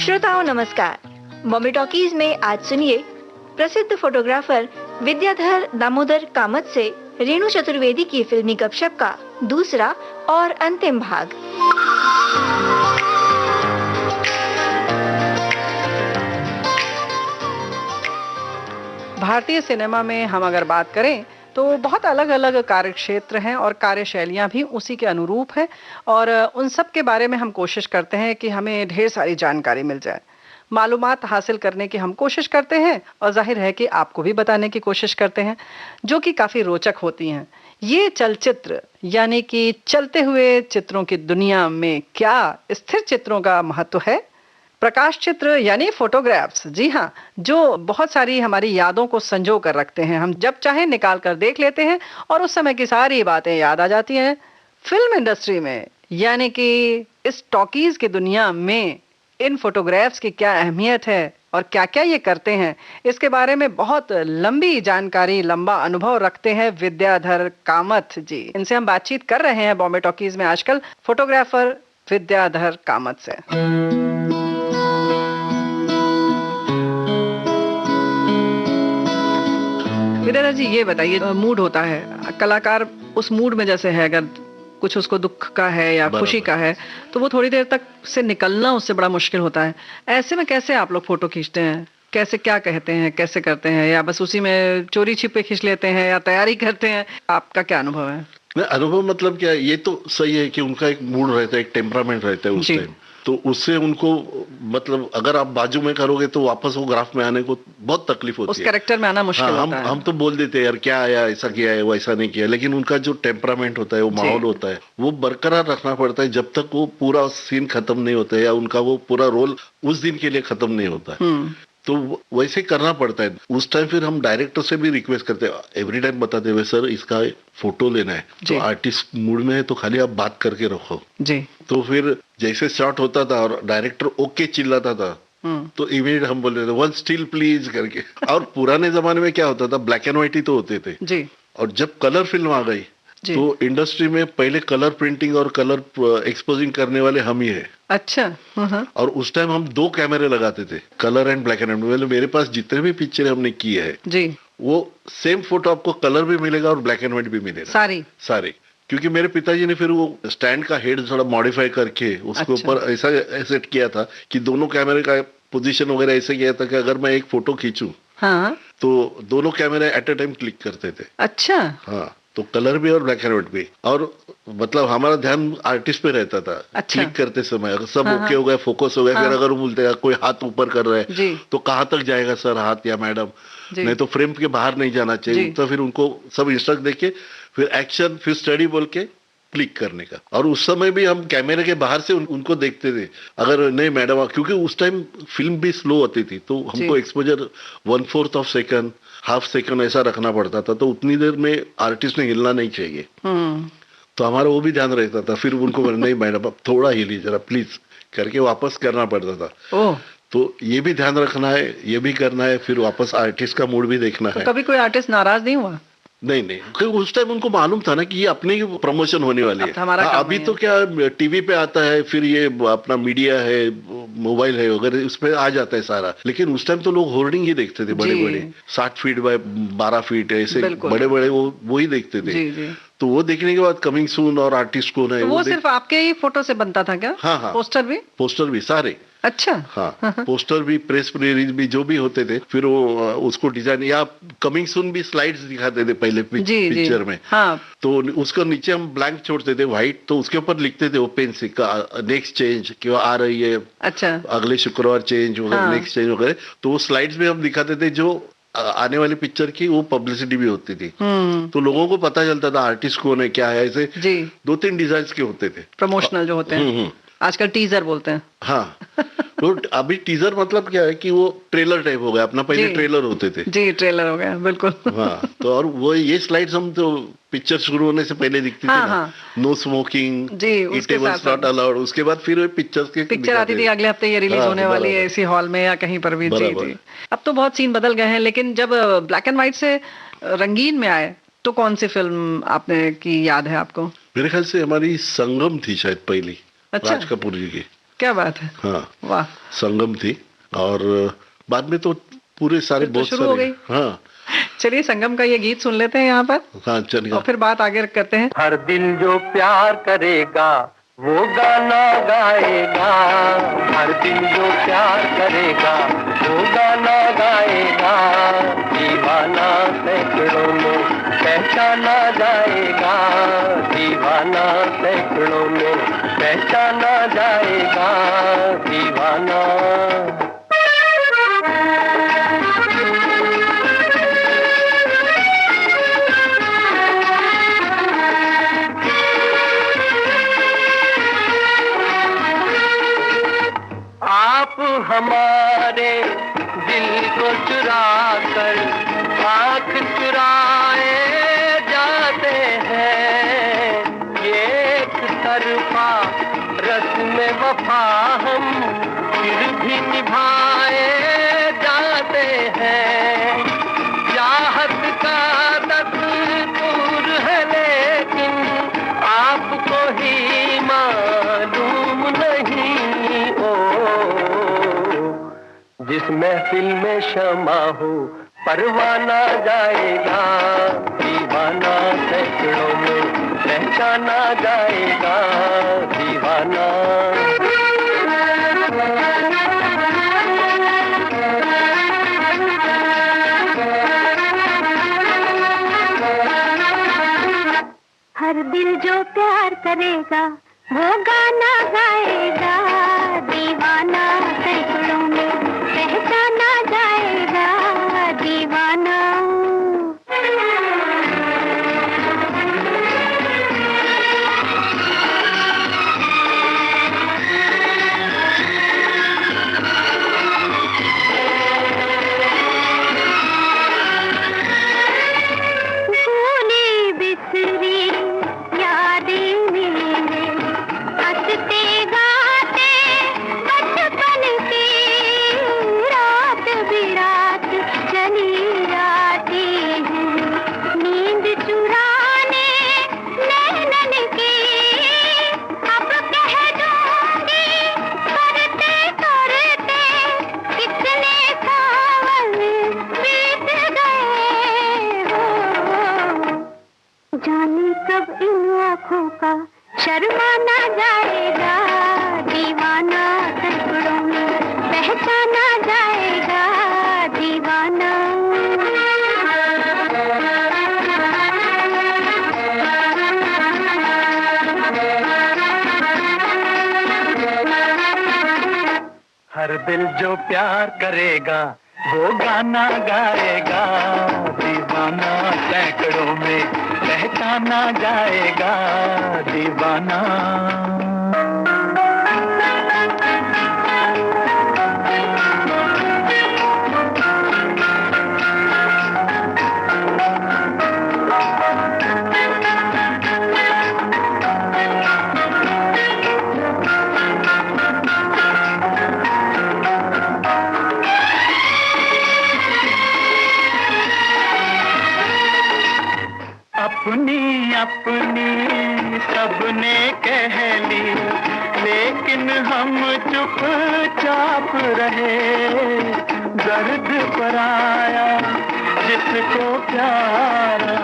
श्रोताओं नमस्कार। बॉम्बे टॉकीज में आज सुनिए प्रसिद्ध फोटोग्राफर विद्याधर दामोदर कामत से रेणु चतुर्वेदी की फिल्मी गपशप का दूसरा और अंतिम भाग। भारतीय सिनेमा में हम अगर बात करें तो बहुत अलग अलग कार्यक्षेत्र हैं और कार्यशैलियां भी उसी के अनुरूप हैं और उन सब के बारे में हम कोशिश करते हैं कि हमें ढेर सारी जानकारी मिल जाए, मालूमात हासिल करने की हम कोशिश करते हैं और जाहिर है कि आपको भी बताने की कोशिश करते हैं, जो कि काफ़ी रोचक होती हैं। ये चलचित्र यानी कि चलते हुए चित्रों की दुनिया में क्या स्थिर चित्रों का महत्व है, प्रकाश चित्र यानी फोटोग्राफ्स, जी हाँ, जो बहुत सारी हमारी यादों को संजो कर रखते हैं। हम जब चाहे निकाल कर देख लेते हैं और उस समय की सारी बातें याद आ जाती हैं। फिल्म इंडस्ट्री में यानी कि इस टॉकीज की दुनिया में इन फोटोग्राफ्स की क्या अहमियत है और क्या क्या ये करते हैं, इसके बारे में बहुत लंबी जानकारी, लंबा अनुभव रखते हैं विद्याधर कामत जी। इनसे हम बातचीत कर रहे हैं बॉम्बे टॉकीज में आजकल फोटोग्राफर विद्याधर कामत से। विद्याधर जी, ये बताइए, मूड होता है, कलाकार उस मूड में जैसे है, अगर कुछ उसको दुख का है या खुशी का है तो वो थोड़ी देर तक से निकलना उससे बड़ा मुश्किल होता है। ऐसे में कैसे आप लोग फोटो खींचते हैं, कैसे, क्या कहते हैं, कैसे करते हैं, या बस उसी में चोरी छिपे खींच लेते हैं या तैयारी करते हैं? आपका क्या अनुभव है? अनुभव मतलब क्या है, ये तो सही है कि उनका एक मूड रहता है, एक टेम्परामेंट रहता है उस टाइम, तो उससे उनको मतलब अगर आप बाजू में करोगे तो वापस वो ग्राफ में आने को बहुत तकलीफ होती है, उस कैरेक्टर में आना मुश्किल होता है। हम तो बोल देते हैं यार क्या आया, ऐसा किया है, वैसा नहीं किया, लेकिन उनका जो टेम्परामेंट होता है, वो माहौल होता है, वो बरकरार रखना पड़ता है जब तक वो पूरा सीन खत्म नहीं होता है या उनका वो पूरा रोल उस दिन के लिए खत्म नहीं होता है। तो वैसे करना पड़ता है। उस टाइम फिर हम डायरेक्टर से भी रिक्वेस्ट करते हैं, एवरी टाइम बताते हुए, सर इसका फोटो लेना है, तो आर्टिस्ट मूड में है तो खाली आप बात करके रखो जी। तो फिर जैसे शॉट होता था और डायरेक्टर ओके चिल्लाता था तो इमीडिएट हम बोल रहे थे वन स्टिल प्लीज करके। और पुराने जमाने में क्या होता था, ब्लैक एंड व्हाइट ही तो होते थे जी। और जब कलर फिल्म आ गई तो इंडस्ट्री में पहले कलर प्रिंटिंग और कलर एक्सपोजिंग करने वाले हम ही है। अच्छा। और उस टाइम हम 2 कैमरे लगाते थे, colour and black and white. मेरे पास जितने भी पिक्चर हमने किए हैं जी, वो सेम फोटो आपको कलर भी मिलेगा और ब्लैक एंड व्हाइट भी मिलेगा, सारे। क्योंकि मेरे पिताजी ने फिर वो स्टैंड का हेड थोड़ा मॉडिफाई करके उसके ऊपर ऐसा सेट किया था कि दोनों कैमरे का पोजीशन वगैरह ऐसे किया था कि अगर मैं एक फोटो खींचूं तो दोनों कैमरे एट अ टाइम क्लिक करते थे। अच्छा। हाँ, तो कलर भी और ब्लैक एंड व्हाइट भी, और मतलब हमारा ध्यान आर्टिस्ट पे रहता था। अच्छा। क्लिक करते समय अगर सब ओके हो गया, फोकस हो गया, फिर अगर वो बोलते कोई हाथ ऊपर कर रहा है तो कहाँ तक जाएगा सर हाथ या मैडम, नहीं तो फ्रेम के बाहर नहीं जाना चाहिए, तो फिर उनको सब इंस्ट्रक्ट देके फिर एक्शन, फिर स्टडी बोल के क्लिक करने का। और उस समय भी हम कैमरे के बाहर से उनको देखते थे, अगर नहीं मैडम, क्योंकि उस टाइम फिल्म भी स्लो होती थी तो हमको exposure 1/4 of second, half second ऐसा रखना पड़ता था, तो उतनी देर में आर्टिस्ट ने हिलना नहीं चाहिए। तो हमारा वो भी ध्यान रहता था। फिर उनको नहीं मैडम अब थोड़ा हिली जरा प्लीज करके वापस करना पड़ता था। तो ये भी ध्यान रखना है, ये भी करना है, फिर वापस आर्टिस्ट का मूड भी देखना है। कभी कोई आर्टिस्ट नाराज नहीं हुआ? नहीं, क्योंकि उस टाइम उनको मालूम था ना कि ये अपने प्रमोशन होने वाली है। अभी तो क्या टीवी पे आता है, फिर ये अपना मीडिया है, मोबाइल है वगैरह, उसमें आ जाता है सारा। लेकिन उस टाइम तो लोग होर्डिंग ही देखते थे, बड़े बड़े 60 फीट बाय 12 फीट ऐसे बड़े बड़े, वो ही देखते थे। तो वो देखने के बाद कमिंग सून और आर्टिस्ट कौन है, तो वो सिर्फ आपके ही फोटो से बनता था क्या? हाँ, पोस्टर भी सारे। अच्छा। हाँ, पोस्टर भी, प्रेस रिलीज भी, जो भी होते थे, फिर वो उसको डिजाइन या कमिंग सून भी स्लाइड्स दिखाते थे पहले पिक्चर में। हाँ। तो उसको नीचे हम ब्लैंक छोड़ते थे व्हाइट, तो उसके ऊपर लिखते थे वो पेन से नेक्स्ट चेंज क्यों आ रही है। अच्छा। अगले शुक्रवार चेंज वगैरह, नेक्स्ट चेंज वगैरह, तो वो स्लाइड्स में हम दिखाते थे जो आने वाली पिक्चर की वो पब्लिसिटी भी होती थी। तो लोगों को पता चलता था आर्टिस्ट कौन है, क्या है, ऐसे 2-3 डिजाइन के होते थे, प्रमोशनल जो होते हैं। आजकल टीजर बोलते हैं। हाँ। तो अभी टीजर मतलब क्या है कि वो ट्रेलर टाइप हो गया, अपना पहले ट्रेलर होते थे जी, ट्रेलर हो गया बिल्कुल। हाँ, तो और वो ये स्लाइड्स हम तो पिक्चर शुरू होने से पहले दिखती थी ना, no smoking, eatables not allowed, उसके बाद फिर पिक्चर्स के पिक्चर आती थी अगले हफ्ते ये रिलीज होने वाली है इसी हॉल में या कहीं पर भी। जी। अब तो बहुत सीन बदल गए हैं, लेकिन जब ब्लैक एंड व्हाइट से रंगीन में आए तो कौन सी फिल्म आपने की याद है आपको? मेरे ख्याल से हमारी संगम थी शायद पहली। अच्छा। राज कपूर जी की क्या बात है। हाँ, वाह। संगम थी और बाद में तो पूरे सारे बहुत शुरू हो गई। हाँ, चलिए संगम का ये गीत सुन लेते हैं यहाँ पर। हाँ चलिए, और फिर बात आगे करते हैं। हर दिल जो प्यार करेगा वो गाना गाएगा, हर दिल जो प्यार करेगा वो गाना गाएगा, दीवाना सैकड़ों में पहचाना जाएगा, दीवाना सैकड़ों में पहचाना जाएगा, दीवाना। आप हमारे दिल को चुरा कर आँख चुराए जाते हैं, ये एक तरफा रस्म वफा हम फिर भी निभाए जाते हैं, चाहत का दस्तूर है लेकिन आपको ही मालूम नहीं। जिस महफिल में शमा हो परवाना जाएगा, दीवाना सैकड़ों में पहचाना जाएगा, दीवाना। हर दिल जो प्यार करेगा वो गाना गाएगा, दीवाना सैकड़ों में पहचाना जाएगा, दीवाना। भूली बिसरी यादें मेरे हंसते गाते बचपन की, रात बिरात चली जाती है, नींद चुराने नैनन की, अब कह दूंगी करते करते कितने सावन बीत गए हो, जाने कब इन आँखों का शर्माना जाएगा, दीवाना सैकड़ों में पहचाना जाएगा, दीवाना। हर दिल जो प्यार करेगा वो गाना गाएगा, दीवाना सैकड़ों में पहचाना जाएगा, दीवाना। अपनी अपनी सबने कह ली लेकिन हम चुपचाप रहे, दर्द पर आया जिसको प्यारा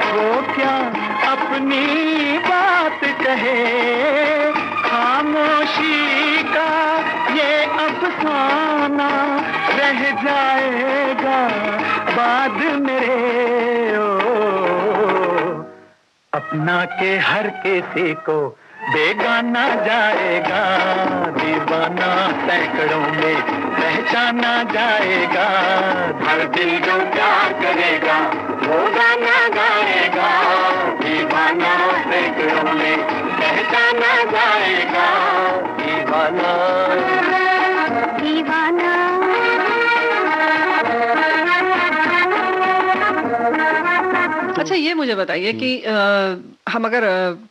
वो क्या अपनी बात कहे, खामोशी का ये अफसाना रह जाएगा बाद मेरे। अपना के हर किसी को बेगाना जाएगा, दीवाना सैकड़ों में पहचाना जाएगा, हर दिल जो प्यार करेगा वो गाना गाएगा, दीवाना सैकड़ों में पहचाना जाएगा, दीवाना दीवाना। अच्छा ये मुझे बताइए कि हम अगर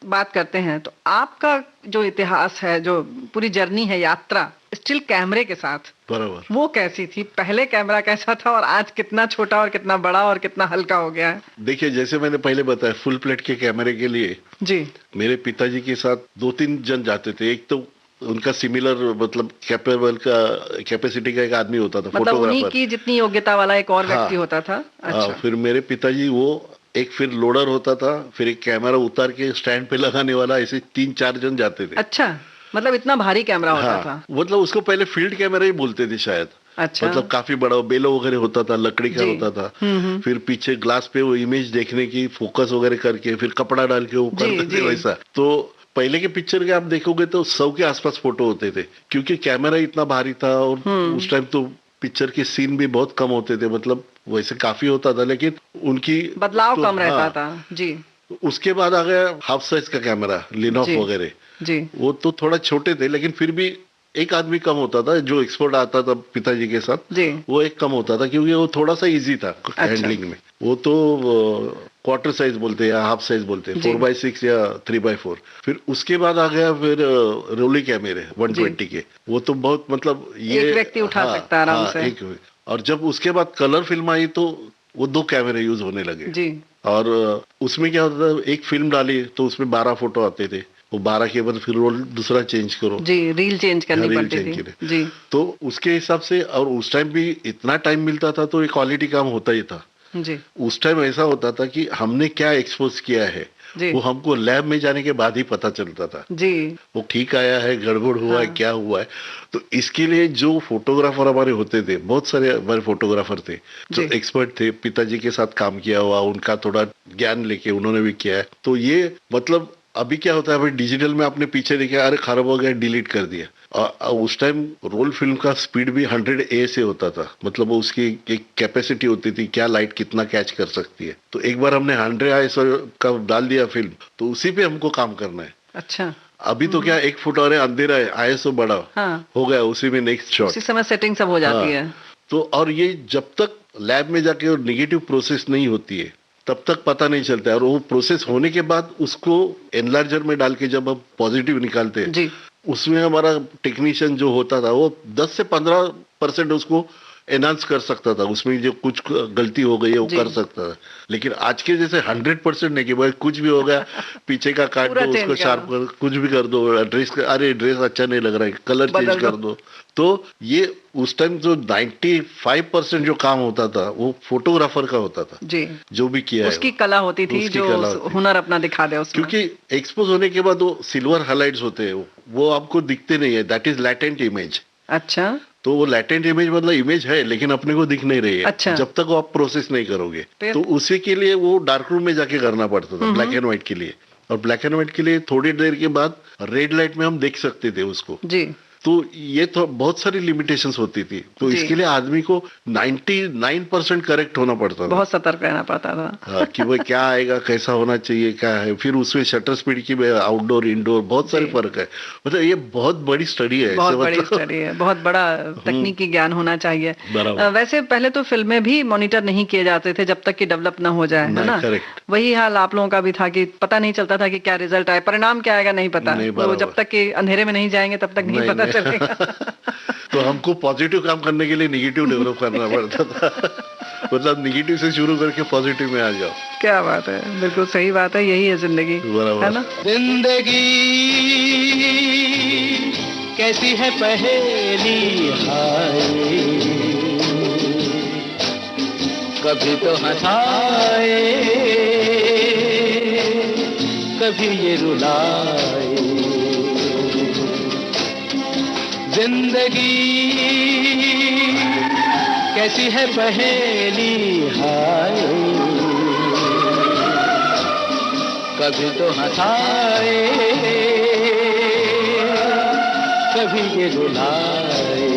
बात करते हैं तो आपका जो इतिहास है, जो पूरी जर्नी है, यात्रा स्टिल कैमरे के साथ, बराबर, वो कैसी थी? पहले कैमरा कैसा था और आज कितना छोटा और कितना बड़ा और कितना हल्का हो गया है? देखिए जैसे मैंने पहले बताया, फुल प्लेट के कैमरे के लिए जी मेरे पिताजी के साथ 2-3 जन जाते थे। एक तो उनका सिमिलर मतलब कैपेसिटी का एक आदमी होता था, मतलब उन्हीं फोटोग्राफर। की जितनी योग्यता वाला एक और हाँ। व्यक्ति होता था। अच्छा। फिर मेरे पिताजी वो एक फिर लोडर होता था, फिर एक कैमरा उतार के स्टैंड पे लगाने वाला, ऐसे 3-4 जन जाते थे। अच्छा, मतलब इतना भारी कैमरा होता हाँ, था। मतलब उसको पहले फील्ड कैमरा ही बोलते थे शायद। अच्छा। मतलब काफी बड़ा बेलो वगैरह होता था, लकड़ी का जी। होता था। हम्म। फिर पीछे ग्लास पे वो इमेज देखने की, फोकस वगैरह करके फिर कपड़ा डाल के वो जी, करते थे जी। वैसा। तो पहले के पिक्चर के आप देखोगे तो 100 के आसपास फोटो होते थे, क्योंकि कैमरा इतना भारी था। और उस टाइम तो पिक्चर के सीन भी बहुत कम होते थे, मतलब वैसे काफी होता था लेकिन उनकी बदलाव तो, कम रहता हाँ, था। जी। उसके बाद आ गया हाफ साइज का कैमरा, लिनॉफ जी। वगैरह। जी। वो तो थोड़ा छोटे थे, लेकिन फिर भी एक आदमी कम होता था जो एक्सपर्ट आता था पिताजी के साथ। जी। वो एक कम होता था क्योंकि वो थोड़ा सा इजी था हैंडलिंग में। वो तो क्वार्टर साइज बोलते हैं या हाफ साइज बोलते हैं, जी। 4x6 या 3x4। फिर उसके बाद आ गया फिर रोली कैमरे 120 के। वो तो बहुत मतलब ये एक व्यक्ति उठा सकता है आराम से। और जब उसके बाद कलर फिल्म आई तो वो 2 कैमरे यूज होने लगे। जी। और उसमें क्या होता था, एक फिल्म डाली तो उसमें 12 फोटो आते थे। वो 12 के बाद फिर रोल दूसरा चेंज करो। जी, रील चेंज करनी रील पड़ती चेंज थी। करनी। जी। तो उसके हिसाब से, और उस टाइम भी इतना टाइम मिलता था तो ये क्वालिटी काम होता ही था। जी। उस टाइम ऐसा होता था कि हमने क्या एक्सपोज किया है जी। वो हमको लैब में जाने के बाद ही पता चलता था। जी। वो ठीक आया है, गड़बड़ हुआ है, हाँ। क्या हुआ है। तो इसके लिए जो फोटोग्राफर हमारे होते थे, बहुत सारे हमारे फोटोग्राफर थे जो जी। एक्सपर्ट थे, पिताजी के साथ काम किया हुआ, उनका थोड़ा ज्ञान लेके उन्होंने भी किया है। तो ये मतलब अभी क्या होता है, अभी डिजिटल में आपने पीछे देखा, अरे खराब हो गया, डिलीट कर दिया। और उस टाइम रोल फिल्म का स्पीड भी 100A से होता था, मतलब वो उसकी एक कैपेसिटी होती थी, क्या लाइट कितना कैच कर सकती है। तो एक बार हमने 100 ISO का डाल दिया फिल्म, तो उसी पे हमको काम करना है। अच्छा। अभी तो क्या, एक फुट और अंधेरा है, ISO बढ़ा, हाँ। हो गया उसी में नेक्स्ट शॉट। उसी समय सेटिंग सब हो जाती है। तो और ये जब तक लैब में जाके और निगेटिव प्रोसेस नहीं होती है तब तक पता नहीं चलता है। और वो प्रोसेस होने के बाद उसको एनलार्जर में डाल के जब हम पॉजिटिव निकालते हैं, जी। उसमें हमारा टेक्नीशियन जो होता था वो 10 से 15% उसको एनहांस कर सकता था। उसमें जो कुछ गलती हो गई है वो जी। कर सकता था। लेकिन आज के जैसे 100% नहीं कि भाई कुछ भी हो गया, पीछे का काट पूरा दो, उसको change शार्प कर, कुछ भी कर दो, अरे ड्रेस अच्छा नहीं लग रहा है, कलर चेंज बदल कर दो। तो ये उस टाइम जो 95% जो काम होता था वो फोटोग्राफर का होता था। जी। जो भी किया उसकी है कला होती थी, उसकी जो कला होती। हुनर अपना दिखा दे उसमें। क्योंकि एक्सपोज होने के बाद वो सिल्वर हाइलाइट्स होते हैं, वो आपको दिखते नहीं है, दैट इज लैटेंट इमेज। अच्छा। तो वो लैटेंट इमेज मतलब इमेज है लेकिन अपने को दिख नहीं रही है। अच्छा। जब तक वो आप प्रोसेस नहीं करोगे। फिर? तो उसी के लिए वो डार्क रूम में जाके करना पड़ता था, ब्लैक एंड व्हाइट के लिए। और ब्लैक एंड व्हाइट के लिए थोड़ी देर के बाद रेड लाइट में हम देख सकते थे उसको। जी। तो ये तो बहुत सारी लिमिटेशंस होती थी। तो जी। इसके लिए आदमी को 99% करेक्ट होना पड़ता था। बहुत सतर्क रहना पड़ता था। हाँ, कि भाई क्या आएगा, कैसा होना चाहिए, क्या है। फिर उसमें शटर स्पीड की आउटडोर इंडोर बहुत सारे जी। फर्क है। मतलब ये बहुत बड़ी स्टडी है। बहुत ऐसे बड़ी मतलब स्टडी है, बहुत बड़ा तकनीकी ज्ञान होना चाहिए। बराबर। वैसे पहले तो फिल्में भी मॉनिटर नहीं किए जाते थे जब तक कि डेवलप ना हो जाए, है नहीं, ना। correct। वही हाल आप लोगों का भी था कि पता नहीं चलता था कि क्या रिजल्ट आए, परिणाम क्या आएगा नहीं पता। नहीं, तो बराबर। जब तक कि अंधेरे में नहीं जाएंगे तब तक नहीं पता चलेगा। तो हमको पॉजिटिव काम करने के लिए निगेटिव डेवलप करना पड़ता था। मतलब निगेटिव से शुरू करके पॉजिटिव में आ जाओ। क्या बात है, बिल्कुल सही बात है, यही है जिंदगी, बराबर। है ना। जिंदगी कैसी है पहेली, हाय कभी तो हंसाए कभी ये रुलाए। जिंदगी कैसी है पहेली, हाय कभी तो हंसाए कभी ये रुलाए।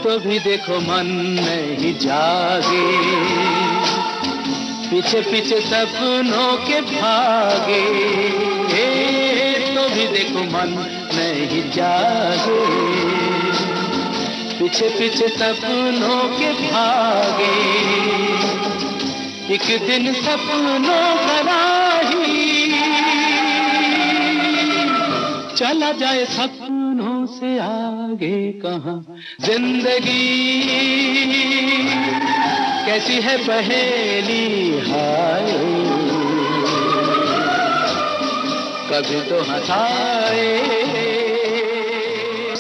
तो भी देखो मन नहीं जागे, पीछे पीछे सपनों के भागे, तो भी देखो मन नहीं जागे। पीछे पीछे सपनों के भागे, एक दिन सपनों का राही चला जाए सपनों से आगे कहाँ। जिंदगी कैसी है पहेली हाय, कभी तो हंसाए।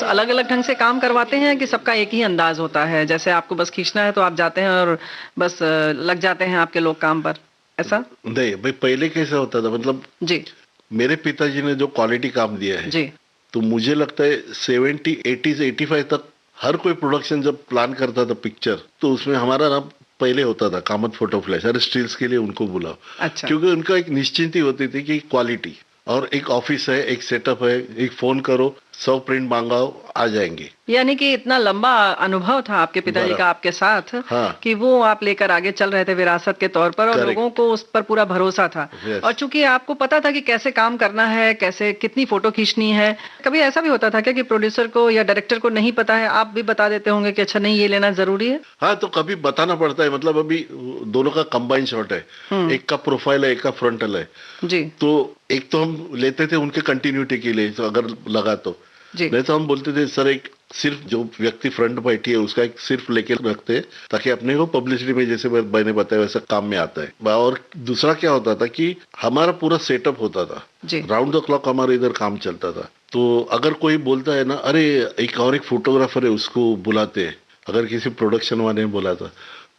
अलग अलग ढंग से काम करवाते हैं कि सबका एक ही अंदाज होता है, जैसे आपको बस खींचना है तो आप जाते हैं और बस लग जाते हैं आपके लोग काम पर, ऐसा? नहीं भाई, पहले कैसा होता था, मतलब जी, मेरे पिताजी ने जो क्वालिटी काम दिया है जी, तो मुझे लगता है 70, 80 से 85 तक हर कोई प्रोडक्शन जब प्लान करता था पिक्चर, तो उसमें हमारा नाम पहले होता था, कामत फोटो फ्लैश। अरे स्टिल्स के लिए उनको बुलाओ। अच्छा। क्योंकि उनका एक निश्चिंती होती थी कि क्वालिटी, और एक ऑफिस है, एक सेटअप है, एक फोन करो, 100 प्रिंट मांगाओ, आ जाएंगे। यानी कि इतना लंबा अनुभव था आपके पिताजी का आपके साथ, हाँ। कि वो आप लेकर आगे चल रहे थे विरासत के तौर पर, और Correct. लोगों को उस पर पूरा भरोसा था। Yes. और चूंकि आपको पता था कि कैसे काम करना है, कैसे कितनी फोटो खींचनी है, कभी ऐसा भी होता था क्या कि प्रोड्यूसर को या डायरेक्टर को नहीं पता है, आप भी बता देते होंगे कि अच्छा नहीं ये लेना जरूरी है? हाँ, तो कभी बताना पड़ता है। मतलब अभी दोनों का कंबाइन शॉट है, एक का प्रोफाइल है, एक का फ्रंटल है। जी तो एक तो हम लेते थे उनके कंटिन्यूटी के लिए, तो अगर लगा तो जी, नहीं तो हम बोलते थे सर एक सिर्फ जो व्यक्ति फ्रंट बैठी है उसका एक सिर्फ लेके रखते हैं, ताकि अपने को पब्लिसिटी में, जैसे मैंने बताया वैसा काम में आता है। और दूसरा क्या होता था कि हमारा पूरा सेटअप होता था, राउंड द क्लॉक हमारे इधर काम चलता था। तो अगर कोई बोलता है ना, अरे एक फोटोग्राफर है उसको बुलाते हैं, अगर किसी प्रोडक्शन वाले ने बोला था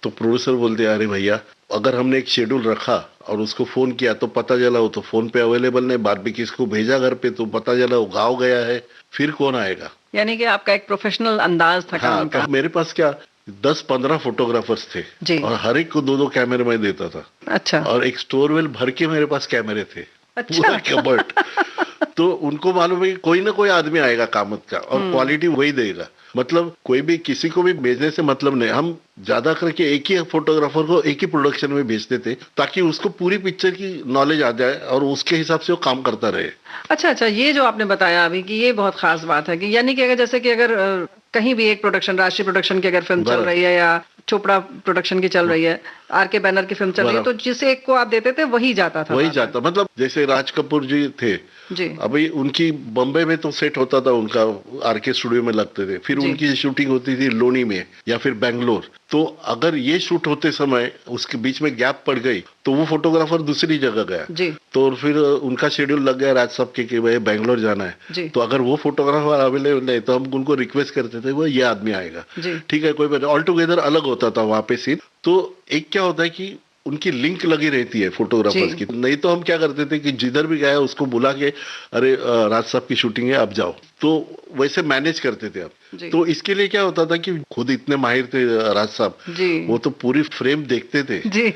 तो प्रोड्यूसर बोलते हैं अरे भैया, अगर हमने एक शेड्यूल रखा और उसको फोन किया तो पता चला वो तो फोन पे अवेलेबल नहीं, बाद में किसको भेजा घर पे तो पता चला वो गाँव गया है, फिर कौन आएगा? यानी कि आपका एक प्रोफेशनल अंदाज था काम का। तो मेरे पास क्या 10-15 फोटोग्राफर्स थे जी। और हर एक को 2-2 कैमरे में देता था। अच्छा। और एक स्टोरवेल भर के मेरे पास कैमरे थे। अच्छा। पूरा कबर्ड। तो उनको मालूम है कि कोई ना कोई आदमी आएगा कामत का और क्वालिटी वही देगा। मतलब कोई भी किसी को भी भेजने से मतलब नहीं, हम ज्यादा करके एक ही फोटोग्राफर को एक ही प्रोडक्शन में भेजते थे ताकि उसको पूरी पिक्चर की नॉलेज आ जाए और उसके हिसाब से वो काम करता रहे। अच्छा, ये जो आपने बताया अभी कि ये बहुत खास बात है कि यानी कि अगर जैसे कि अगर कहीं भी एक प्रोडक्शन, राष्ट्रीय प्रोडक्शन की अगर फिल्म चल रही है या चोपड़ा प्रोडक्शन की चल रही है, आरके बैनर की फिल्म चल रही है, तो जिस एक को आप देते थे वही जाता था? वही जाता। मतलब जैसे राज कपूर जी थे जी, अभी उनकी बॉम्बे में तो सेट होता था, उनका आरके स्टूडियो में लगते थे, फिर उनकी शूटिंग होती थी लोनी में या फिर बेंगलोर। तो अगर ये शूट होते समय उसके बीच में गैप पड़ गई तो वो फोटोग्राफर दूसरी जगह गया जी, तो फिर उनका शेड्यूल लग गया राज साहब के कि भाई बेंगलोर जाना है, तो अगर वो फोटोग्राफर अवेलेबल नहीं तो हम उनको रिक्वेस्ट करते थे वो ये आदमी आएगा, ठीक है कोई बात, ऑल टुगेदर अलग होता था वहां पे सीन। तो एक क्या होता है कि उनकी लिंक लगी रहती है फोटोग्राफर्स की। नहीं तो हम क्या करते थे कि जिधर भी गया उसको बुला के अरे राज साहब की शूटिंग है आप जाओ, तो वैसे मैनेज करते थे आप। तो इसके लिए क्या होता था कि खुद इतने माहिर थे राज साहब, वो तो पूरी फ्रेम देखते थे जी।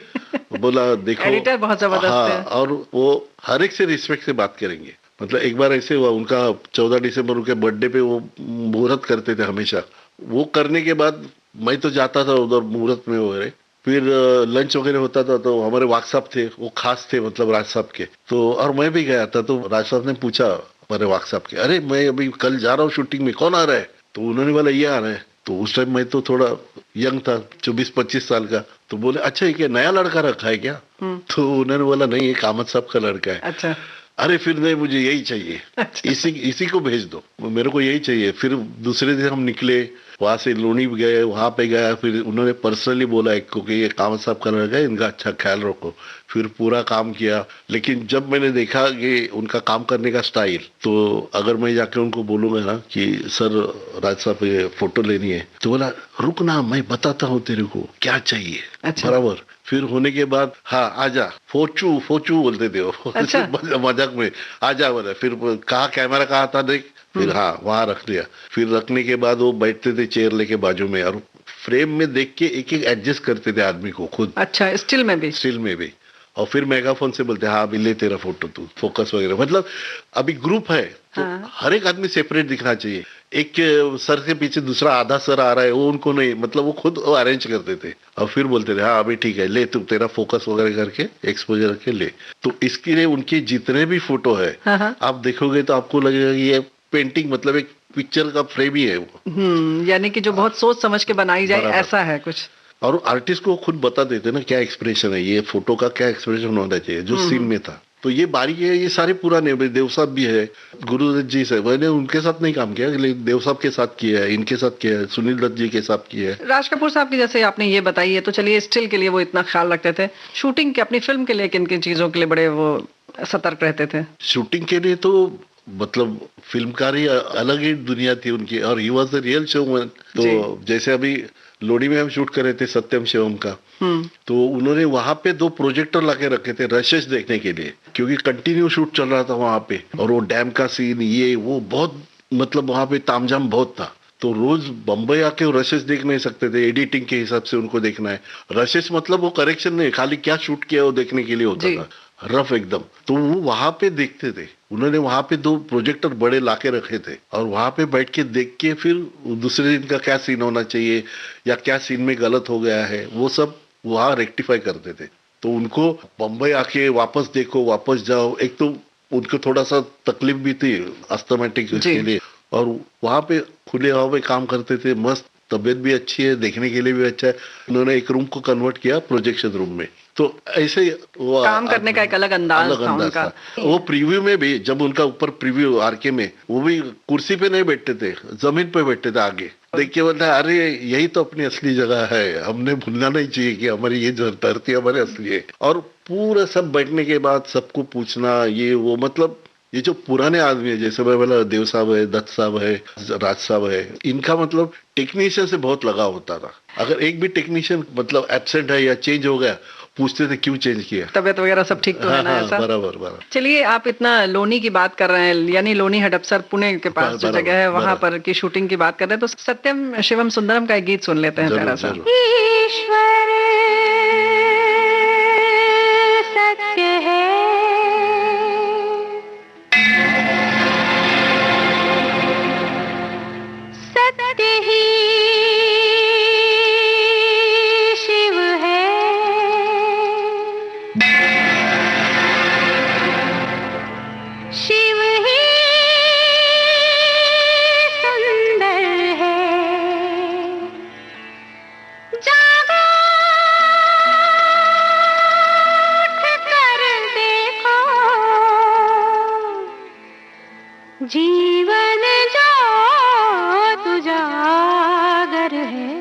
बोला देखो एडिटर बहुत जबरदस्त है, और वो हर एक से रिस्पेक्ट से बात करेंगे। मतलब एक बार ऐसे हुआ, उनका 14 दिसंबर उनके बर्थडे पे वो मुहूर्त करते थे हमेशा। वो करने के बाद मैं तो जाता था उधर मुहूर्त में वगैरह, फिर लंच वगैरह होता था तो हमारे वाक साहब थे, वो खास थे मतलब राज साहब के, तो और मैं भी गया था। तो राज साहब ने पूछा हमारे वाक साहब के, अरे मैं अभी कल जा रहा हूँ शूटिंग में, कौन आ रहा है? तो उन्होंने बोला ये आ रहा है। तो उस टाइम मैं तो थोड़ा यंग था, 24-25 साल का। तो बोले अच्छा ये क्या नया लड़का रखा है क्या? तो उन्होंने बोला नहीं ये कामत साहब का लड़का है। अच्छा। अरे फिर नहीं मुझे यही चाहिए। अच्छा। इसी को भेज दो, मेरे को यही चाहिए। फिर दूसरे दिन हम निकले, वहां से लोनी गए, वहां पे गया, फिर उन्होंने पर्सनली बोला एक को कि ये कामत साहब का लड़का है, इनका अच्छा ख्याल रखो। फिर पूरा काम किया। लेकिन जब मैंने देखा कि उनका काम करने का स्टाइल, तो अगर मैं जाके उनको बोलूंगा ना कि सर राज साहब ये फोटो लेनी है, तो बोला रुक ना मैं बताता हूँ तेरे को क्या चाहिए। अच्छा। बराबर। फिर होने के बाद हाँ आजा, फोचू बोलते थे वो। अच्छा। मजाक में आजा बोला। फिर कहा कैमरा कहाँ था देख, फिर हाँ वहां रख दिया। फिर रखने के बाद वो बैठते थे चेयर लेके बाजू में, और फ्रेम में देख के एक एक एडजस्ट करते थे आदमी को खुद। अच्छा, स्टिल में भी? स्टिल में भी। और फिर मेगाफोन से बोलते हैं हाँ अभी ले तेरा फोटो तू फोकस वगैरह। मतलब अभी ग्रुप है तो हर एक आदमी सेपरेट दिखना चाहिए। एक सर के पीछे दूसरा आधा सर आ रहा है वो उनको नहीं, मतलब वो खुद अरेंज करते थे और फिर बोलते थे हाँ अभी ठीक है ले तू तेरा फोकस वगैरह करके एक्सपोजर करके ले। तो इसके लिए उनके जितने भी फोटो है आप देखोगे तो आपको लगेगा कि ये पेंटिंग मतलब एक पिक्चर का फ्रेम ही है वो। यानी कि जो बहुत सोच समझ के बनाई जाए ऐसा है कुछ। और आर्टिस्ट को खुद बता देते ना क्या एक्सप्रेशन है, ये फोटो का क्या एक्सप्रेशन होना चाहिए जो सीन में था। तो ये बारीकी है, ये सारे पुराने देव साहब भी है, गुरुदत्त जी से मैंने उनके साथ नहीं काम किया लेकिन देव साहब के साथ किया है, इनके साथ किया है, सुनील दत्त जी के साथ किया है। राज कपूर साहब की जैसे आपने ये बताई है तो चलिए स्टिल के लिए वो इतना ख्याल रखते थे, शूटिंग के अपनी फिल्म के लिए किन किन चीजों के लिए बड़े वो सतर्क रहते थे? शूटिंग के लिए तो मतलब फिल्मकारी अलग ही दुनिया थी उनकी और he was the real showman. तो जैसे अभी लोडी में हम शूट कर रहे थे सत्यम शिवम का, तो उन्होंने वहां पे 2 प्रोजेक्टर लाके रखे थे रशेस देखने के लिए क्योंकि कंटिन्यू शूट चल रहा था वहां पे और वो डैम का सीन ये वो बहुत मतलब वहां पे तामझाम बहुत था। तो रोज बम्बई आके रशेस देख नहीं सकते थे, एडिटिंग के हिसाब से उनको देखना है। रशेस मतलब वो करेक्शन नहीं, खाली क्या शूट किया वो देखने के लिए होता था, रफ एकदम। तो वो वहां पे देखते थे, उन्होंने वहां पे 2 प्रोजेक्टर बड़े लाके रखे थे और वहां पे बैठ के देख के फिर दूसरे दिन का क्या सीन होना चाहिए या क्या सीन में गलत हो गया है वो सब वहां रेक्टिफाई करते थे। तो उनको बम्बई आके वापस देखो वापस जाओ, एक तो उनको थोड़ा सा तकलीफ भी थी अस्थमेटिक के लिए और वहां पे खुले हवा में काम करते थे, मस्त तबीयत भी अच्छी है, देखने के लिए भी अच्छा है। उन्होंने एक रूम को कन्वर्ट किया प्रोजेक्शन रूम में, तो ऐसे वो काम करने का एक अलग अंदाज था उनका। वो प्रीव्यू में भी जब उनका ऊपर प्रीव्यू आरके में वो भी कुर्सी पे नहीं बैठते थे, जमीन पे बैठते थे आगे देख के बोलता है अरे यही तो अपनी असली जगह है, हमने भूलना नहीं चाहिए कि हमारी ये धरती हमारी असली है। और पूरा सब बैठने के बाद सबको पूछना ये वो, मतलब ये जो पुराने आदमी है जैसे मैं बोला देव साहब है, दत्त साहब है, राज साहब है, इनका मतलब टेक्नीशियन से बहुत लगाव होता था। अगर एक भी टेक्नीशियन मतलब एब्सेंट है या चेंज हो गया पूछते थे क्यों चेंज किया, तबियत वगैरह सब ठीक तो है ना? ऐसा बराबर। चलिए आप इतना लोनी की बात कर रहे हैं, यानी लोनी हडपसर पुणे के पास जो जगह है वहां पर की शूटिंग की बात कर रहे हैं, तो सत्यम शिवम सुंदरम का एक गीत सुन लेते हैं प्यारा सा। ईश्वर सत्य है, सत्य ही शिव है, शिव ही सुंदर है। जागो उठ कर देखो, जीवन जो तुजागर है।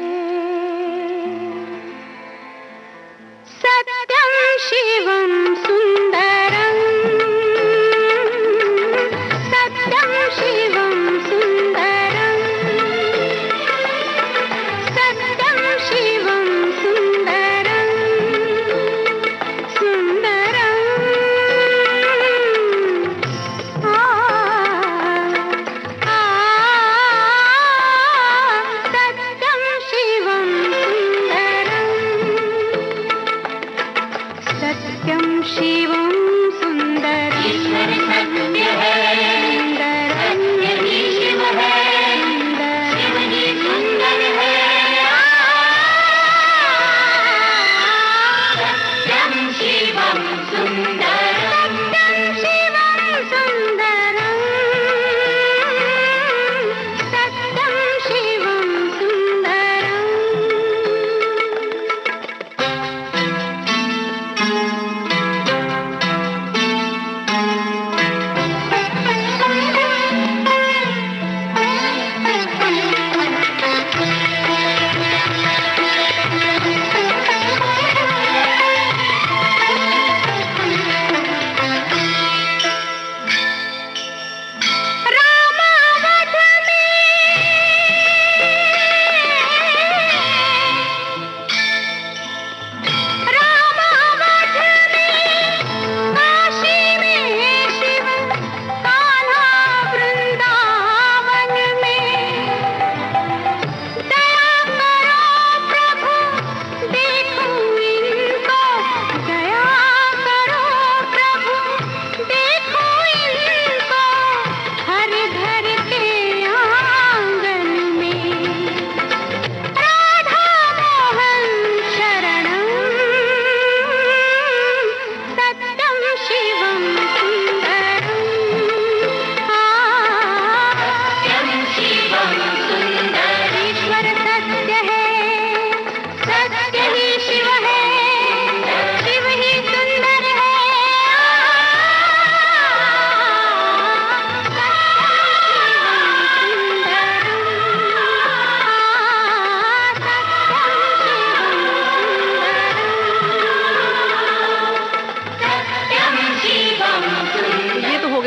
सत्यम शिवम सुंदरम, सत्यम शिवम सुंदरम, सत्यम शिवम सुंदरम, सुंदरम आ, आ,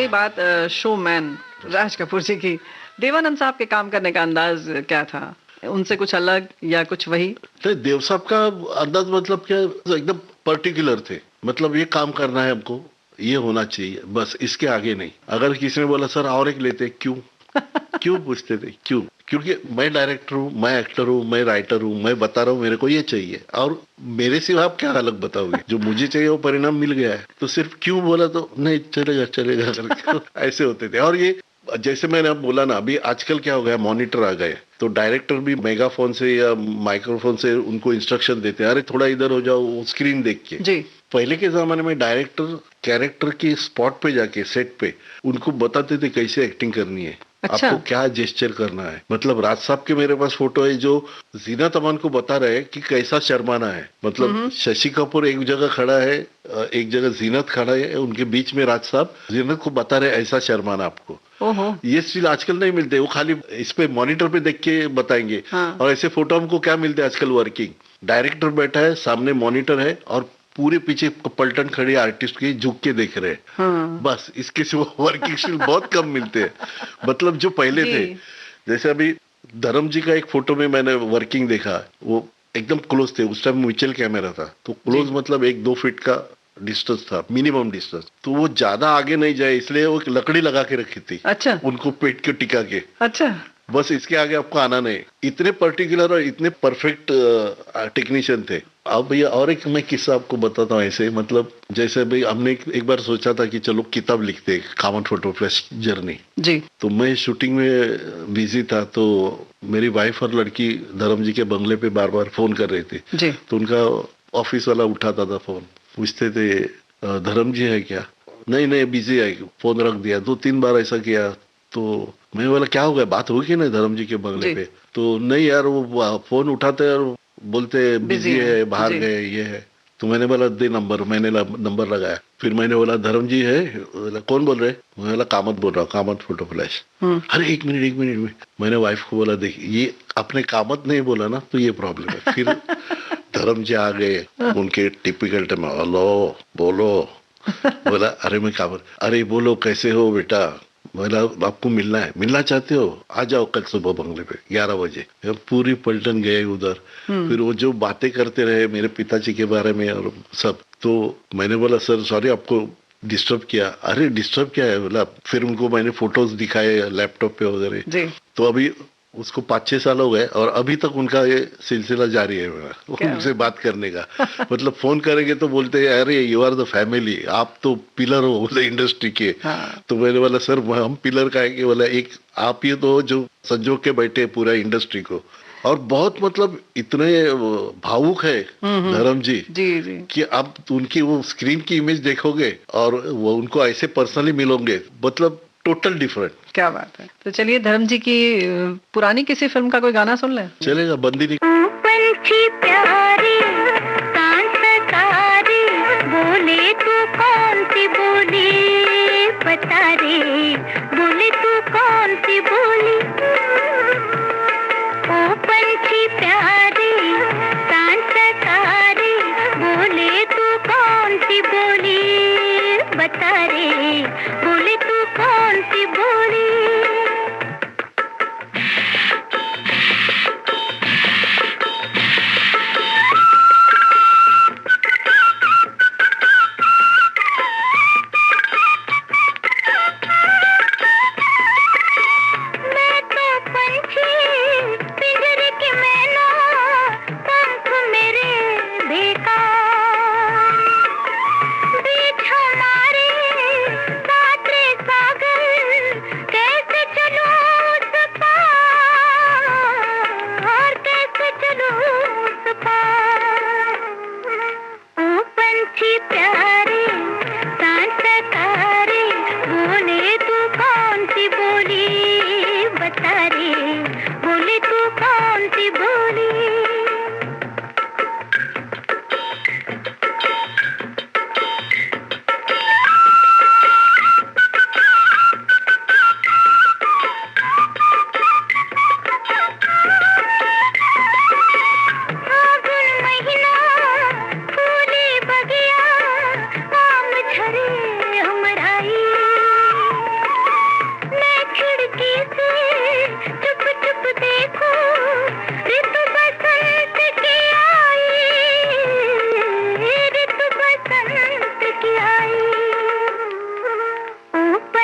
रही बात शोमैन राज कपूर जी की, देवानंद साहब के काम करने का अंदाज क्या था? उनसे कुछ अलग या कुछ वही? तो देव साहब का अंदाज मतलब क्या, एकदम पर्टिकुलर थे। मतलब ये काम करना है हमको, ये होना चाहिए, बस इसके आगे नहीं। अगर किसी ने बोला सर और एक लेते, क्यों क्यों पूछते थे, क्यों? क्योंकि मैं डायरेक्टर हूँ, मैं एक्टर हूँ, मैं राइटर हूँ, मैं बता रहा हूँ मेरे को ये चाहिए, और मेरे सिवा आप क्या अलग बताओगे? जो मुझे चाहिए वो परिणाम मिल गया है, तो सिर्फ क्यों बोला तो नहीं चलेगा चलेगा करके ऐसे होते थे। और ये जैसे मैंने अब बोला ना, अभी आजकल क्या हो गया, मॉनिटर आ गए, तो डायरेक्टर भी मेगाफोन से या माइक्रोफोन से उनको इंस्ट्रक्शन देते हैं, अरे थोड़ा इधर हो जाओ, वो स्क्रीन देख के। जी। पहले के जमाने में डायरेक्टर कैरेक्टर की स्पॉट पे जाके, सेट पे उनको बताते थे कैसे एक्टिंग करनी है, अच्छा। आपको क्या जेस्चर करना है। मतलब राज साहब के मेरे पास फोटो है जो जीनत अमान को बता रहे हैं कि कैसा शर्माना है। मतलब शशि कपूर एक जगह खड़ा है, एक जगह जीनत खड़ा है, उनके बीच में राज साहब जीनत को बता रहे ऐसा शर्माना आपको। ओहो। ये स्टिल आजकल नहीं मिलते, वो खाली इस पे मॉनिटर पे देख के बताएंगे। हाँ। और ऐसे फोटो हमको क्या मिलते हैं आजकल, वर्किंग डायरेक्टर बैठा है, सामने मॉनिटर है और पूरे पीछे पलटन खड़ी आर्टिस्ट की झुक के देख रहे हैं। हाँ। बस इसके सिवा वर्किंग स्टिल बहुत कम मिलते हैं। मतलब जो पहले जी। थे, जैसे अभी धर्म जी का एक फोटो में मैंने वर्किंग देखा, वो एकदम क्लोज थे, उस टाइम मिचेल कैमरा था, तो क्लोज मतलब 1-2 फीट का डिस्टेंस था, मिनिमम डिस्टेंस, तो वो ज्यादा आगे नहीं जाए इसलिए वो एक लकड़ी लगा के रखी थी। अच्छा। उनको पेट के टिका के, अच्छा। बस इसके आगे आपको आना नहीं। इतने पर्टिकुलर और इतने परफेक्ट टेक्नीशियन थे। अब भैया और एक मैं किस्सा आपको बताता हूँ ऐसे, मतलब जैसे भाई हमने एक बार सोचा था कि चलो किताब लिखते हैं, कॉमन फोटो फ्लैश जर्नी। जी। तो मैं शूटिंग में बिजी था, तो मेरी वाइफ और लड़की धर्म जी के बंगले पे बार बार फोन कर रही थी। जी। तो उनका ऑफिस वाला उठाता था फोन, पूछते थे धर्म जी है क्या? नहीं नहीं बिजी है, फोन रख दिया। 2-3 बार ऐसा किया, तो मैं बोला क्या हो गया, बात होगी कि नहीं धर्म जी के बंगले पे? तो नहीं यार, वो फोन उठाते हैं और बोलते बिजी है, बाहर गए, ये है। तो मैंने बोला दे नंबर, मैंने नंबर लगाया। फिर मैंने बोला धर्म जी है? बोला कौन बोल रहे? मैं बोला कामत बोल रहा हूँ, कामत फोटो फ्लैश। अरे एक मिनट मैंने वाइफ को बोला देख, ये आपने कामत नहीं बोला ना तो ये प्रॉब्लम है। फिर धर्म जी आ गए उनके टिपिकल टाइम, हेलो बोलो। बोला अरे मैं कामत, अरे बोलो कैसे हो बेटा? बोला आपको मिलना है, मिलना चाहते हो? आ जाओ कल सुबह बंगले पे 11 बजे। पूरी पलटन गए उधर। फिर वो जो बातें करते रहे मेरे पिताजी के बारे में और सब, तो मैंने बोला सर सॉरी आपको डिस्टर्ब किया। अरे डिस्टर्ब क्या है? बोला फिर उनको मैंने फोटोज दिखाए लैपटॉप पे वगैरह। तो अभी उसको 5-6 साल हो गए और अभी तक उनका ये सिलसिला जारी है मेरा उनसे बात करने का। मतलब फोन करेंगे तो बोलते हैं अरे यू आर द फैमिली, आप तो पिलर हो बोले इंडस्ट्री के। तो मैंने बोला सर हम पिलर का है कि बोला एक आप ही तो जो संजो के बैठे पूरा इंडस्ट्री को। और बहुत मतलब इतने भावुक है धर्म जी, कि आप उनकी वो स्क्रीन की इमेज देखोगे और वो उनको ऐसे पर्सनली मिलोगे, मतलब टोटल डिफरेंट। क्या बात है। तो चलिए धर्म जी की पुरानी किसी फिल्म का कोई गाना सुन लें। चलेगा, बंदी नहीं। पंछी प्यारे सांसकारी बोले तू कौन सी बोली बता रे, बोले तू कौन सी बोली। ओ पंछी प्यारे सांसकारी बोले तू कौन सी बोली बता रे, बोले तू कौन सी बोली।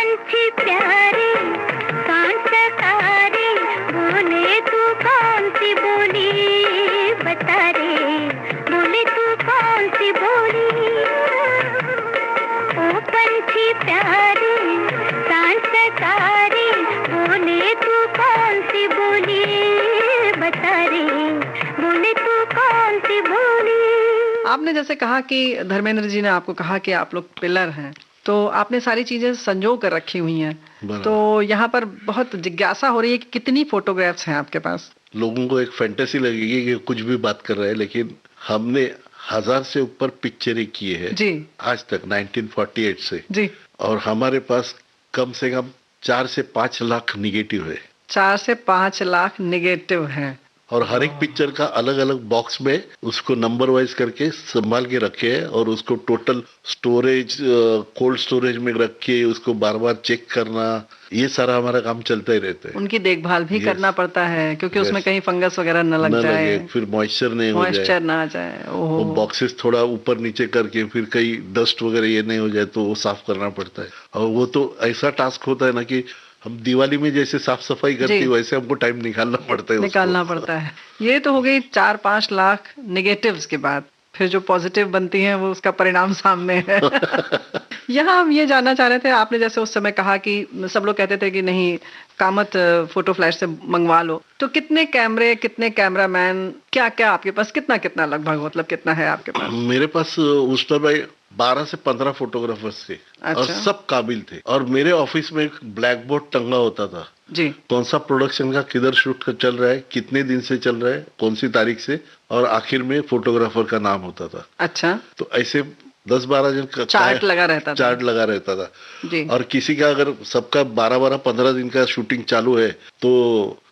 पंछी प्यारे सांस तारे बोले तू कौन सी बोली बता रे बोले तू कौन सी बोली ओ पंछी प्यारे सांस तारे बोले तू कौन सी बोली बता रे बोले तू कौन सी बोली। आपने जैसे कहा कि धर्मेंद्र जी ने आपको कहा कि आप लोग पिलर हैं, तो आपने सारी चीजें संजो कर रखी हुई हैं। तो यहाँ पर बहुत जिज्ञासा हो रही है कि कितनी फोटोग्राफ्स हैं आपके पास? लोगों को एक फैंटेसी लगेगी कि कुछ भी बात कर रहे हैं, लेकिन हमने 1000 से ऊपर पिक्चरें की है जी आज तक 1948 से जी। और हमारे पास कम से कम 4 से 5 लाख निगेटिव है। 4 से 5 लाख निगेटिव हैं और हर एक पिक्चर का अलग अलग बॉक्स में उसको नंबर वाइज करके संभाल के रखे हैं और उसको टोटल स्टोरेज कोल्ड स्टोरेज में रख के उसको बार बार चेक करना, ये सारा हमारा काम चलता ही रहता है। उनकी देखभाल भी करना पड़ता है क्योंकि उसमें कहीं फंगस वगैरह न लग जाए, फिर मॉइस्चर नहीं हो जाए, मॉइस्चर ना आ जाए। वो बॉक्सेस थोड़ा ऊपर नीचे करके फिर कहीं डस्ट वगैरह ये नहीं हो जाए तो वो साफ करना पड़ता है। और वो तो ऐसा टास्क होता है ना कि हम दिवाली में जैसे साफ सफाई करते हैं वैसे हमको टाइम निकालना पड़ता है। ये तो हो गई 4-5 लाख निगेटिव्स के बाद, फिर जो पॉजिटिव बनती हैं वो उसका परिणाम सामने है। यहाँ हम ये जानना चाह रहे थे, आपने जैसे उस समय कहा कि सब लोग कहते थे कि नहीं कामत फोटो फ्लैश से मंगवा लो, तो कितने कैमरे, कितने कैमरामैन, क्या क्या आपके पास, कितना कितना लगभग, मतलब कितना है आपके पास? मेरे पास उस समय 12 से 15 फोटोग्राफर्स थे। अच्छा। और सब काबिल थे और मेरे ऑफिस में एक ब्लैक बोर्ड टंगा होता था जी, कौन सा प्रोडक्शन का किधर शूट चल रहा है, कितने दिन से चल रहा है, कौन सी तारीख से, और आखिर में फोटोग्राफर का नाम होता था। अच्छा। तो ऐसे 10-12 दिन का चार्ट लगा रहता था जी। और किसी का अगर सबका 12-15 दिन का शूटिंग चालू है तो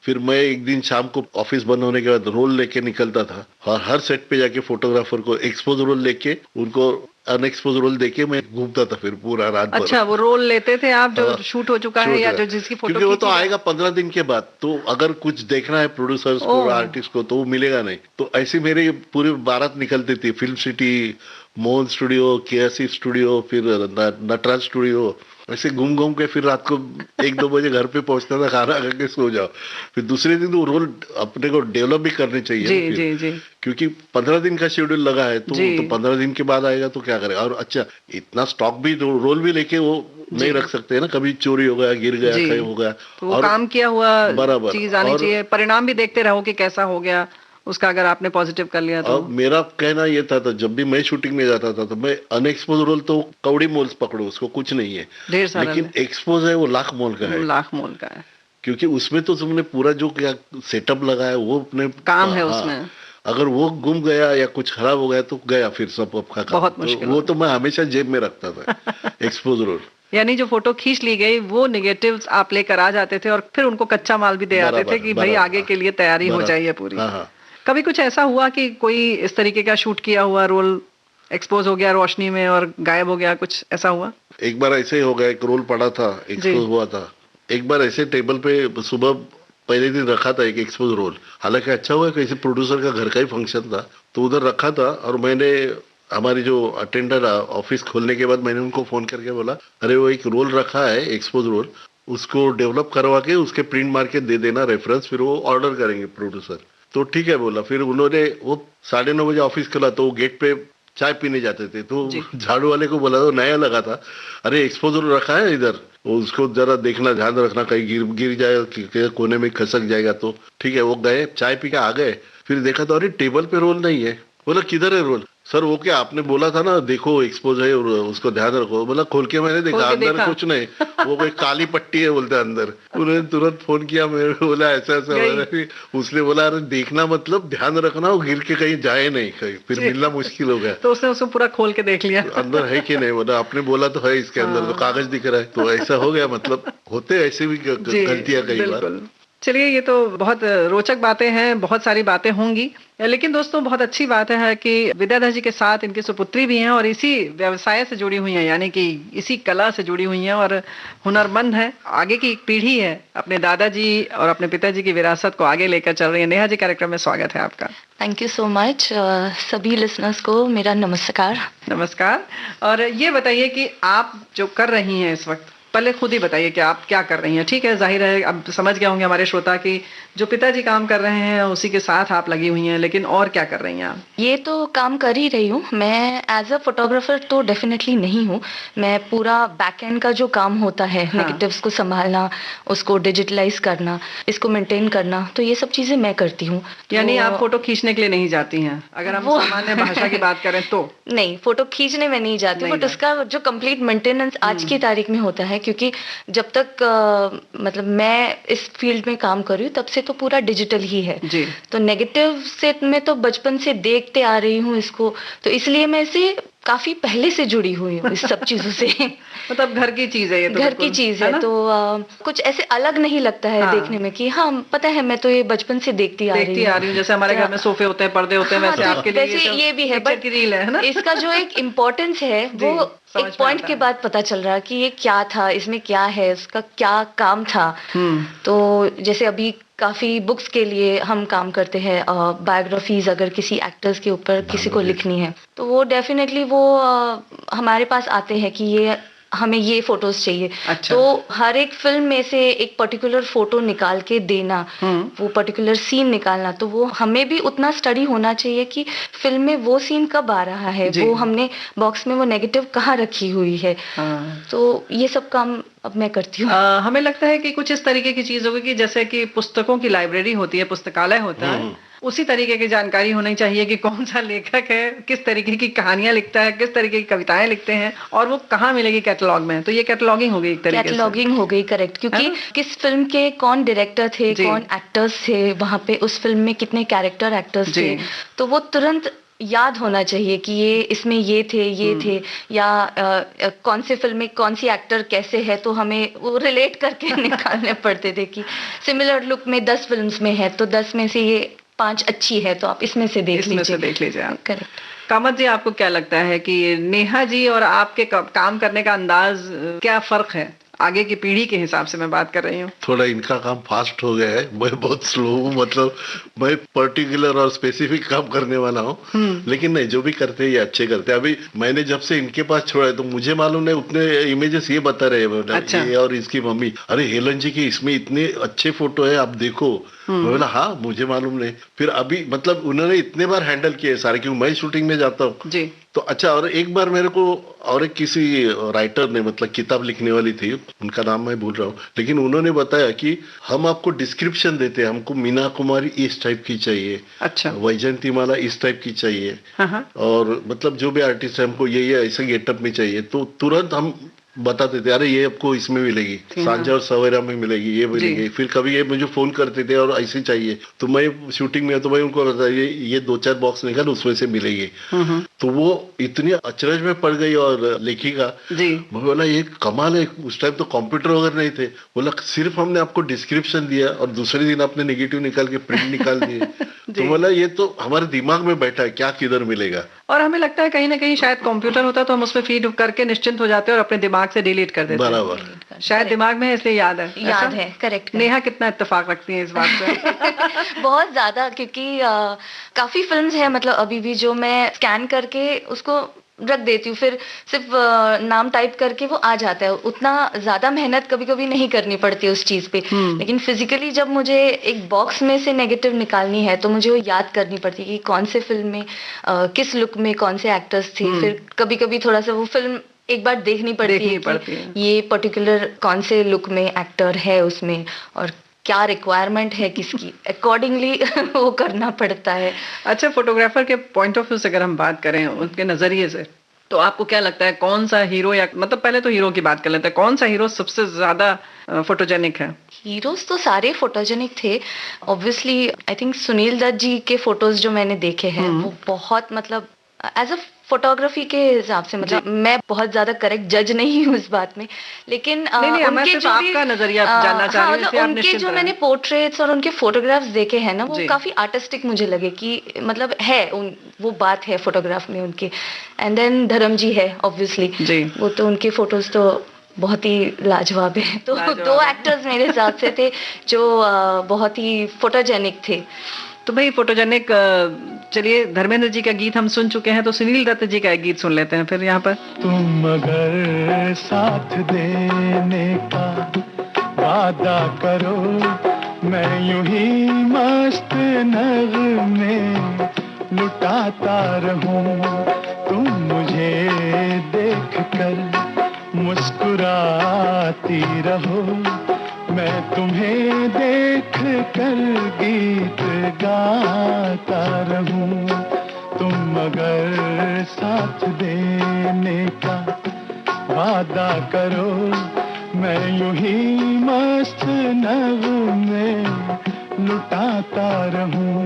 फिर मैं एक दिन शाम को ऑफिस बंद होने के बाद रोल लेके निकलता था और हर सेट पे जाके फोटोग्राफर को एक्सपोज रोल लेके उनको अनएक्सपोज रोल देके मैं घूमता था फिर पूरा रात भर। अच्छा, वो रोल लेते थे आप जो शूट हो चुका है या जो जिसकी फोटो, क्योंकि वो तो आएगा 15 दिन के बाद, तो अगर कुछ देखना है प्रोड्यूसर्स को, आर्टिस्ट को, तो वो मिलेगा नहीं। तो ऐसे मेरे पूरी बारात निकलती थी, film city, Mohan studio, KSC studio, फिर नटराज स्टूडियो, ऐसे घूम घूम के फिर रात को 1-2 बजे घर पे पहुंचता था, खाना खा के सो जाओ। फिर दूसरे दिन वो रोल अपने को डेवलप भी करने चाहिए जी, जी, जी। क्योंकि 15 दिन का शेड्यूल लगा है तो 15 दिन के बाद आएगा तो क्या करेगा। और अच्छा इतना स्टॉक भी रोल भी लेके वो नहीं रख सकते है ना, कभी चोरी हो गया, गिर गया, कहीं हो गया, तो वो काम किया हुआ बराबर चीज आनी चाहिए, परिणाम भी देखते रहो कि कैसा हो गया उसका, अगर आपने पॉजिटिव कर लिया तो। मेरा कहना ये था तो जब भी मैं शूटिंग में जाता था तो मैं अनएक्सपोज रोल तो कौड़ी मोल पकड़ो, उसको कुछ नहीं है, ढेर सारा, लेकिन एक्सपोज है वो लाख मोल का है, लाख मोल का है, क्योंकि उसमें तो तुमने पूरा जो क्या सेटअप लगाया वो अपने काम है उसमें, अगर वो गुम गया या कुछ खराब हो गया तो गया फिर सब आपका काम। बहुत मुश्किल। वो तो मैं हमेशा जेब में रखता था एक्सपोज रोल। यानी जो फोटो खींच ली गई वो निगेटिव्स आप लेकर आ जाते थे और फिर उनको कच्चा माल भी दे आते थे कि भाई आगे के लिए तैयारी हो जाइए पूरी। कभी कुछ ऐसा हुआ कि कोई इस तरीके का शूट किया हुआ रोल एक्सपोज हो गया रोशनी में और गायब हो गया, कुछ ऐसा हुआ? एक बार ऐसे ही हो गया, एक रोल पड़ा था, एक्सपोज हुआ था। एक बार ऐसे टेबल पे सुबह पहले दिन रखा था एक एक्सपोज रोल, हालांकि अच्छा हुआ किसी प्रोड्यूसर का घर का ही फंक्शन था तो उधर रखा था, और मैंने हमारी जो अटेंडर ऑफिस खोलने के बाद मैंने उनको फोन करके बोला अरे वो एक रोल रखा है एक्सपोज रोल, उसको डेवलप करवा के उसके प्रिंट मार के दे देना रेफरेंस, फिर वो ऑर्डर करेंगे प्रोड्यूसर। तो ठीक है बोला। फिर उन्होंने वो 9:30 बजे ऑफिस खोला तो वो गेट पे चाय पीने जाते थे तो झाड़ू वाले को बोला, तो नया लगा था, अरे एक्सपोजर रखा है इधर, उसको जरा देखना, ध्यान रखना कहीं गिर जाए, कोने में खसक जाएगा। तो ठीक है, वो गए, चाय पी के आ गए, फिर देखा तो अरे टेबल पे रोल नहीं है। बोला किधर है रोल? सर वो क्या आपने बोला था ना देखो एक्सपोज है और उसको ध्यान रखो। बोला खोल के मैंने देखा, अंदर कुछ नहीं, वो कोई काली पट्टी है बोलते अंदर। उन्होंने तुरंत फोन किया, मेरे बोला ऐसा ऐसा, उसने बोला अरे देखना मतलब ध्यान रखना, वो गिर के कहीं जाए नहीं, कहीं फिर मिलना मुश्किल हो गया। तो उसने उसको पूरा खोल के देख लिया अंदर है कि नहीं। बोला आपने बोला तो है इसके अंदर, तो कागज दिख रहा है। तो ऐसा हो गया, मतलब होते ऐसे भी गलतियां कई बार। चलिए, ये तो बहुत रोचक बातें हैं, बहुत सारी बातें होंगी, लेकिन दोस्तों बहुत अच्छी बात है कि विद्याधर जी के साथ इनकी सुपुत्री भी हैं और इसी व्यवसाय से जुड़ी हुई हैं, यानी कि इसी कला से जुड़ी हुई हैं और हुनरमंद हैं। आगे की एक पीढ़ी है, अपने दादाजी और अपने पिताजी की विरासत को आगे लेकर चल रही है। नेहा जी, कार्यक्रम में स्वागत है आपका। Thank you so much. सभी लिसनर्स को मेरा नमस्कार। नमस्कार। और ये बताइए कि आप जो कर रही हैं इस वक्त, पहले खुद ही बताइए कि आप क्या कर रही हैं। ठीक है, जाहिर है अब समझ गए होंगे हमारे श्रोता कि जो पिताजी काम कर रहे हैं उसी के साथ आप लगी हुई हैं, लेकिन और क्या कर रही हैं आप? ये तो काम कर ही रही हूँ मैं। एज अ फोटोग्राफर तो डेफिनेटली नहीं हूँ मैं। पूरा बैक एंड का जो काम होता है, नेगेटिव्स को संभालना, उसको डिजिटलाइज करना, इसको मेंटेन करना, तो ये सब चीजें मैं करती हूँ। यानी आप फोटो खींचने के लिए नहीं जाती हैं, अगर हम सामान्य भाषा की बात करें तो? नहीं, फोटो खींचने में नहीं जाती, बट उसका जो कंप्लीट मेंटेनेंस आज की तारीख में होता है, क्योंकि जब तक मतलब मैं इस फील्ड में काम कर रही हूँ तब से तो पूरा डिजिटल ही है जी। तो नेगेटिव से मैं तो बचपन से देखते आ रही हूँ इसको, तो इसलिए मैं इसे काफी पहले से जुड़ी हुई हूँ इस सब चीजों से। मतलब घर की चीज है ये तो, घर की चीज है तो कुछ ऐसे अलग नहीं लगता है देखने में कि हाँ पता है मैं तो ये बचपन से देखती आ रही हूँ। जैसे हमारे घर में सोफे होते हैं, पर्दे होते हैं, वैसे आपके लिए वैसे ये भी है, बट इसका जो एक इम्पोर्टेंस है वो एक पॉइंट के बाद पता चल रहा है कि ये क्या था, इसमें क्या है, इसका क्या काम था। तो जैसे अभी काफी बुक्स के लिए हम काम करते हैं, बायोग्राफीज अगर किसी एक्टर्स के ऊपर किसी को लिखनी है तो वो डेफिनेटली वो हमारे पास आते हैं कि ये हमें ये फोटोज चाहिए। अच्छा। तो हर एक फिल्म में से एक पर्टिकुलर फोटो निकाल के देना, वो पर्टिकुलर सीन निकालना, तो वो हमें भी उतना स्टडी होना चाहिए कि फिल्म में वो सीन कब आ रहा है, वो हमने बॉक्स में वो नेगेटिव कहाँ रखी हुई है। तो ये सब काम अब मैं करती हूँ। हमें लगता है कि कुछ इस तरीके की चीज होगी कि जैसे कि पुस्तकों की लाइब्रेरी होती है, पुस्तकालय होता है, उसी तरीके की जानकारी होनी चाहिए कि कौन सा लेखक है, किस तरीके की कहानियां लिखता है, किस तरीके की कविताएं लिखते हैं, और वो कहाँ मिलेगी कैटलॉग में। तो ये कैटलॉगिंग हो गई एक तरीके से। कैटलॉगिंग हो गई, करेक्ट, क्योंकि किस फिल्म के कौन डायरेक्टर थे, कौन एक्टर्स थे, वहां पे उस फिल्म में कितने कैरेक्टर एक्टर्स थे, तो वो तुरंत याद होना चाहिए कि ये इसमें ये थे या कौन से फिल्म में कौन सी एक्टर कैसे है, तो हमें वो रिलेट करके निकालने पड़ते थे कि सिमिलर लुक में 10 फिल्म्स में है तो 10 में से ये 5 अच्छी है तो आप इसमें से देख लीजिए आप। करेक्ट। कामत जी, आपको क्या लगता है कि नेहा जी और आपके काम करने का अंदाज क्या फर्क है? आगे की पीढ़ी के हिसाब से मैं बात कर रही हूँ। थोड़ा इनका काम फास्ट हो गया है, मैं बहुत स्लो हूँ, मतलब मैं पर्टिकुलर और स्पेसिफिक काम करने वाला हूँ। लेकिन नहीं, जो भी करते हैं ये अच्छे करते हैं। अभी मैंने जब से इनके पास छोड़ा है तो मुझे मालूम नहीं, उतने इमेजेस ये बता रहे हैं। अच्छा। ये और इसकी मम्मी, अरे हेलन जी की इसमें इतने अच्छे फोटो है, आप देखो। मैं बोला हाँ, मुझे मालूम नहीं। फिर अभी मतलब उन्होंने इतने बार हैंडल किए सारे, क्योंकि मैं शूटिंग में जाता हूँ जी। तो अच्छा, और एक बार मेरे को और एक किसी राइटर ने, मतलब किताब लिखने वाली थी, उनका नाम मैं भूल रहा हूँ, लेकिन उन्होंने बताया कि हम आपको डिस्क्रिप्शन देते हैं, हमको मीना कुमारी इस टाइप की चाहिए, अच्छा, वैजयंती माला इस टाइप की चाहिए, और मतलब जो भी आर्टिस्ट है हमको ये ऐसे गेटअप में चाहिए, तो तुरंत हम बताते थे, अरे ये आपको इसमें मिलेगी, सांझा और सवेरा में मिलेगी, ये मिलेगी। फिर कभी ये मुझे फोन करते थे और ऐसे चाहिए, तो मैं शूटिंग में तो मैं उनको बताया ये 2-4 बॉक्स निकाल, उसमें से मिलेगी। तो वो इतनी अचरज में पड़ गई और लेखिका जी, बोला ये कमाल है। उस टाइम तो कंप्यूटर वगैरह नहीं थे। बोला सिर्फ हमने आपको डिस्क्रिप्शन दिया और दूसरे दिन आपने नेगेटिव निकाल के प्रिंट निकाल दिए। तो बोला ये तो हमारे दिमाग में बैठा है, क्या किधर मिलेगा। और हमें लगता है कहीं ना कहीं शायद कंप्यूटर होता तो हम उसमें फीड करके निश्चिंत हो जाते और अपने दिमाग से डिलीट कर देते। बराबर, शायद दिमाग में है इसलिए याद है। करेक्ट। नेहा कितना इत्तेफाक रखती है इस बात से? बहुत ज्यादा, क्योंकि काफी फिल्म्स है, मतलब अभी भी जो मैं स्कैन करके उसको रख देती हूँ, फिर सिर्फ नाम टाइप करके वो आ जाता है। उतना ज्यादा मेहनत कभी कभी नहीं करनी पड़ती उस चीज पे। लेकिन फिजिकली जब मुझे एक बॉक्स में से नेगेटिव निकालनी है तो मुझे वो याद करनी पड़ती है कि कौन से फिल्म में किस लुक में कौन से एक्टर्स थे। फिर कभी कभी थोड़ा सा वो फिल्म एक बार देखनी पड़ती है ये पर्टिकुलर कौन से लुक में एक्टर है उसमें और क्या रिक्वायरमेंट है किसकी, अकॉर्डिंगली वो करना पड़ता है। अच्छा, फोटोग्राफर के पॉइंट ऑफ व्यू से अगर हम बात करें, उनके नजरिए से, तो आपको क्या लगता है कौन सा हीरो, या मतलब पहले तो हीरो की बात कर लेते हैं, कौन सा हीरो सबसे ज्यादा फोटोजेनिक है? हीरोज तो सारे फोटोजेनिक थे obviously. I think Sunil Dutt ji के फोटोज जो मैंने देखे हैं वो बहुत, मतलब एज अ फोटोग्राफी के हिसाब से, मतलब मैं बहुत ज्यादा करेक्ट जज नहीं हूँ इस बात में, लेकिन उनके जो आपका नजरिया जानना चाह रही हूं, उनके जो मैंने पोर्ट्रेट्स और उनके फोटोग्राफ्स देखे हैं ना, वो काफी आर्टिस्टिक मुझे लगे कि मतलब है वो बात है फोटोग्राफ में उनके। एंड देन धर्म जी है ऑब्वियसली, वो तो उनके फोटोज तो बहुत ही लाजवाब है। तो 2 एक्टर्स मेरे हिसाब से थे जो बहुत ही फोटोजेनिक थे। तो भाई फोटोजेनिक, चलिए धर्मेंद्र जी का गीत हम सुन चुके हैं, तो सुनील दत्त जी का एक गीत सुन लेते हैं फिर यहाँ पर। तुम अगर साथ देने का वादा करो, मैं यूं ही मस्त नगमे लुटाता रहूं। तुम मुझे देख कर मुस्कुराती रहो, मैं तुम्हें देख कर गीत गाता रहूं। तुम अगर साथ देने का वादा करो, मैं यूं ही मस्त नगमे लुटाता रहूं।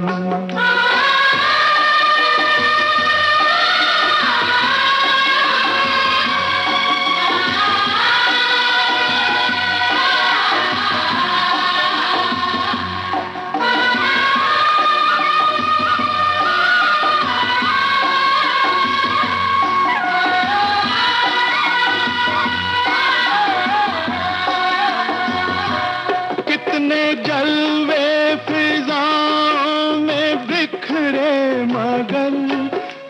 जलवे फिजाओं में बिखरे, मगर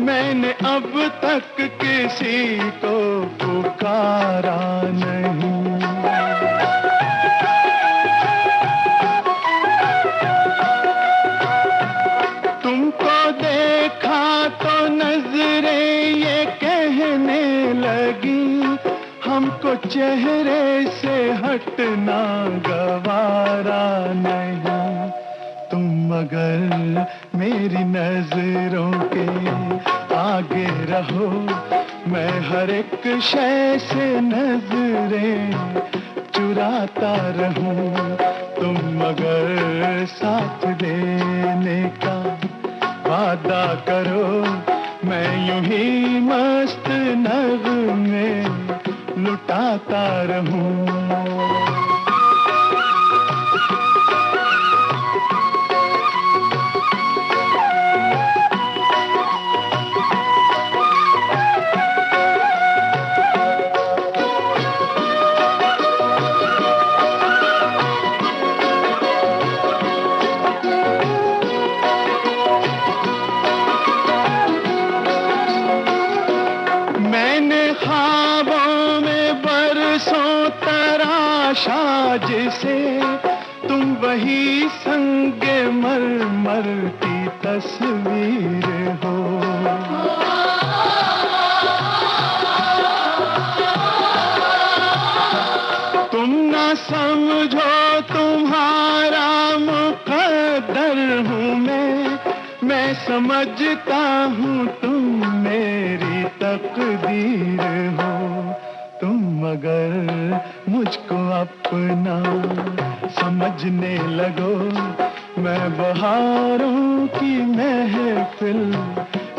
मैंने अब तक किसी को पुकारा नहीं। तुमको देखा तो नजरें ये कहने लगी, हमको चेहरे से हटना गवारा नहीं। तुम अगर मेरी नजरों के आगे रहो, मैं हर एक शय से नजरें चुराता रहूं। तुम अगर साथ देने का वादा करो, मैं यूं ही मस्त नगमे लुटाता रहूं। जिसे तुम वही संगे मरमर की तस्वीर हो। तुम ना समझो तुम्हारा मुकद्दर हूँ मैं समझता हूँ तुम मेरी तकदीर हो। तुम अगर मुझको अपना समझने लगो, मैं बहारों की महफिल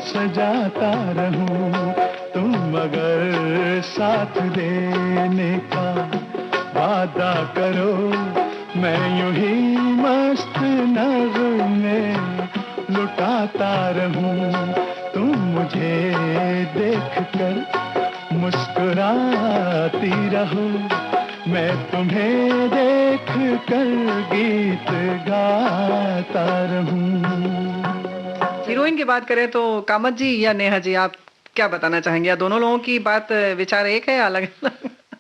सजाता रहूं। तुम अगर साथ देने का वादा करो, मैं यूं ही मस्त नगमे लुटाता रहूं। तुम मुझे देख कर मुस्कुराती रहो, मैं तुम्हें देख कर गीत गाता रहूं। हीरोइन की बात करें तो कामत जी या नेहा जी, आप क्या बताना चाहेंगे? या दोनों लोगों की बात विचार एक है या अलग?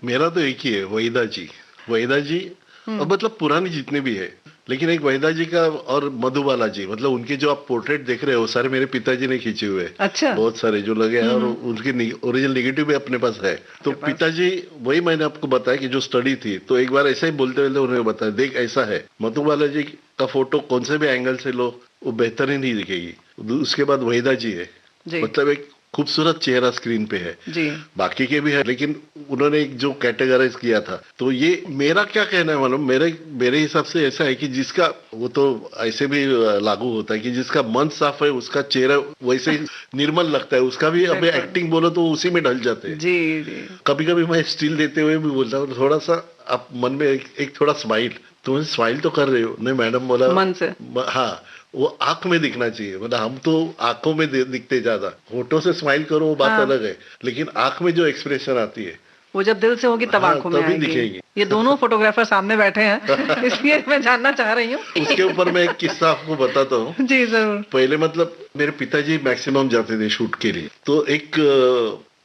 मेरा तो एक ही है, वहीदा जी। वहीदा जी और मतलब पुरानी जितने भी है, लेकिन एक वहीदा जी का और मधुबाला जी, मतलब उनके जो आप पोर्ट्रेट देख रहे हो सारे मेरे पिताजी ने खींचे हुए हैं। अच्छा। बहुत सारे जो लगे हैं और उनके ओरिजिनल नेगेटिव भी अपने पास है। तो पिताजी, वही मैंने आपको बताया कि जो स्टडी थी, तो एक बार ऐसा ही बोलते बोलते उन्होंने बताया, देख ऐसा है, मधुबाला जी का फोटो कौन से भी एंगल से लो वो बेहतरीन ही दिखेगी। उसके बाद वहीदा जी है, मतलब एक खूबसूरत चेहरा स्क्रीन पे है जी। बाकी के भी है, लेकिन उन्होंने एक जो कैटेगराइज किया था, तो ये मेरा क्या कहना है मालूम, मेरे हिसाब से ऐसा है कि जिसका, वो तो ऐसे भी लागू होता है कि जिसका मन साफ है उसका चेहरा वैसे ही निर्मल लगता है, उसका भी अभी एक्टिंग बोलो तो उसी में ढल जाते हैं। जी जी। कभी कभी मैं स्टिल देते हुए भी बोलता हूँ, थोड़ा सा आप मन में एक थोड़ा स्माइल, तुम स्माइल तो कर रहे हो। नहीं मैडम बोला मन से, हाँ वो आंख में दिखना चाहिए, मतलब हम तो आंखों में दिखते ज्यादा, होठों से स्माइल करो वो बात अलग है, लेकिन आंख में जो एक्सप्रेशन आती है वो जब दिल से होगी तब हाँ, आंखों में तभी आएगी। दिखेगी। ये दोनों फोटोग्राफर सामने बैठे हैं, इसलिए मैं जानना चाह रही हूँ। उसके ऊपर मैं एक किस्सा आपको बताता हूँ। जी जरूर। पहले मतलब मेरे पिताजी मैक्सिमम जाते थे शूट के लिए, तो एक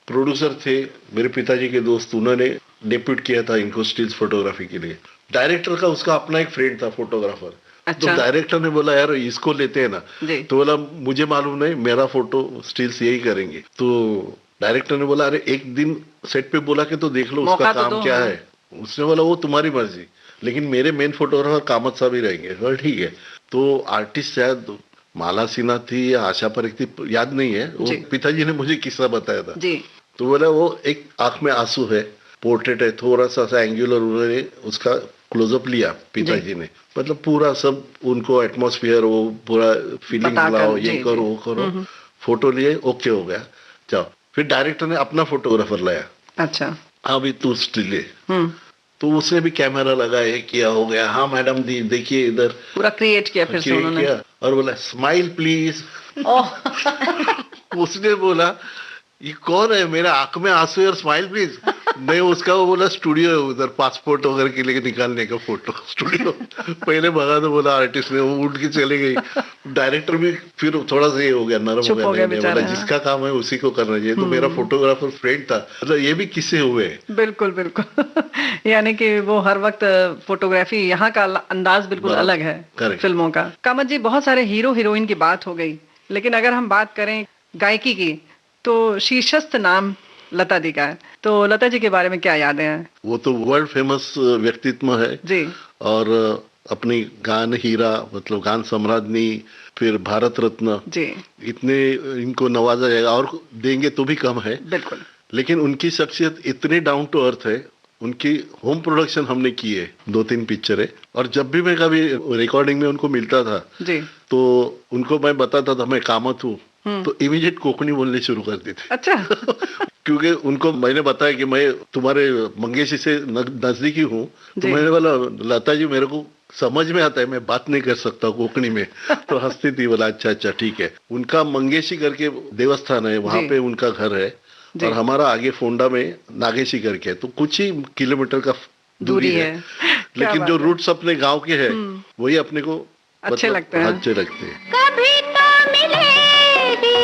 प्रोड्यूसर थे मेरे पिताजी के दोस्त, उन्होंने डेप्यूट किया था इनको स्टिल्स फोटोग्राफी के लिए। डायरेक्टर का उसका अपना एक फ्रेंड था फोटोग्राफर। अच्छा। तो डायरेक्टर ने बोला यार इसको लेते हैं ना, जी। तो बोला मुझे मालूम नहीं, मेरा फोटो स्टिल्स यही करेंगे। तो डायरेक्टर ने बोला अरे एक दिन सेट पे बोला कि तो देख लो उसका मौका तो काम दो, क्या हाँ। है। उसने बोला वो तुम्हारी मर्जी, लेकिन मेरे मेन फोटोग्राफर कामत साहब ही रहेंगे। बोला ठीक है। तो आर्टिस्ट शायद माला सिन्हा थी या आशा परेख थी, याद नहीं है। वो जी। पिताजी ने मुझे किस्सा बताया था। जी। तो बोला वो एक आंख में आंसू है, पोर्ट्रेट है, थोड़ा सा एंगुलर, उन्होंने उसका क्लोजअप लिया पिताजी ने, मतलब पूरा सब उनको एटमॉस्फेयर, वो पूरा फीलिंग बताकर, लाओ, जी, ये जी। करो वो करो। फोटो लिए, ओके हो गया, जाओ। फिर डायरेक्टर ने अपना फोटोग्राफर लाया, अच्छा। हाँ भी तू स्टिल ले। हम्म। तो उसने भी कैमरा लगाया, किया, हो गया, हाँ मैडम दी देखिए इधर, पूरा क्रिएट किया फिर से उन्होंने। किया और बोला स्माइल प्लीज। ओह। उसने बोला ये कौन है, मेरा आंख में आंसू और स्माइल प्लीज। नहीं, उसका वो बोला स्टूडियो है उधर, पासपोर्ट वगैरह के लिए निकालने का फोटो स्टूडियो। पहले भगा तो बोला आर्टिस्ट ने, वो उठ के चले गई। डायरेक्टर भी फिर थोड़ा सा ये हो गया, नरम चुप हो गया नहीं, बेचारा, बोला हाँ। जिसका काम है उसी को करना चाहिए। तो मेरा फोटोग्राफर फ्रेंड था, मतलब ये भी किस्से हुए हैं। बिल्कुल बिल्कुल। यानी कि वो हर वक्त फोटोग्राफी, यहाँ का अंदाज बिल्कुल बराबर, अलग है correct। फिल्मों का। कामत जी, बहुत सारे हीरो हीरोइन की बात हो गई, लेकिन अगर हम बात करें गायकी की, तो शीर्षस्थ नाम लता दी का है। तो लता जी के बारे में क्या यादें हैं? वो तो वर्ल्ड फेमस व्यक्तित्व है जी। और अपनी गान हीरा, मतलब गान सम्राज्ञी, फिर भारत रत्न, जी। इतने इनको नवाजा जाएगा और देंगे तो भी कम है। बिल्कुल। लेकिन उनकी शख्सियत इतनी डाउन टू अर्थ है। उनकी होम प्रोडक्शन हमने की है, 2-3 पिक्चरें, और जब भी मैं कभी रिकॉर्डिंग में उनको मिलता था जी। तो उनको मैं बताता था मैं कामत हूँ, तो इमीडिएट कोंकणी बोलने शुरू कर देते। अच्छा। क्योंकि उनको मैंने बताया कि मैं तुम्हारे मंगेशी से नजदीकी हूँ, तो जी। मैंने बोला लता जी मेरे को समझ में आता है, मैं बात नहीं कर सकता कोंकणी में। तो हंसती थी, बोला अच्छा अच्छा ठीक है। उनका मंगेशी करके देवस्थान है, वहां जी। पे उनका घर है, जी। और हमारा आगे फोंडा में नागेशी करके है, तो कुछ ही किलोमीटर का दूरी है। क्या लेकिन बात जो है। रूट्स अपने गांव के हैं वही अपने को अच्छे लगते हैं। अच्छे लगते हैं। कभी तो मिलेगी,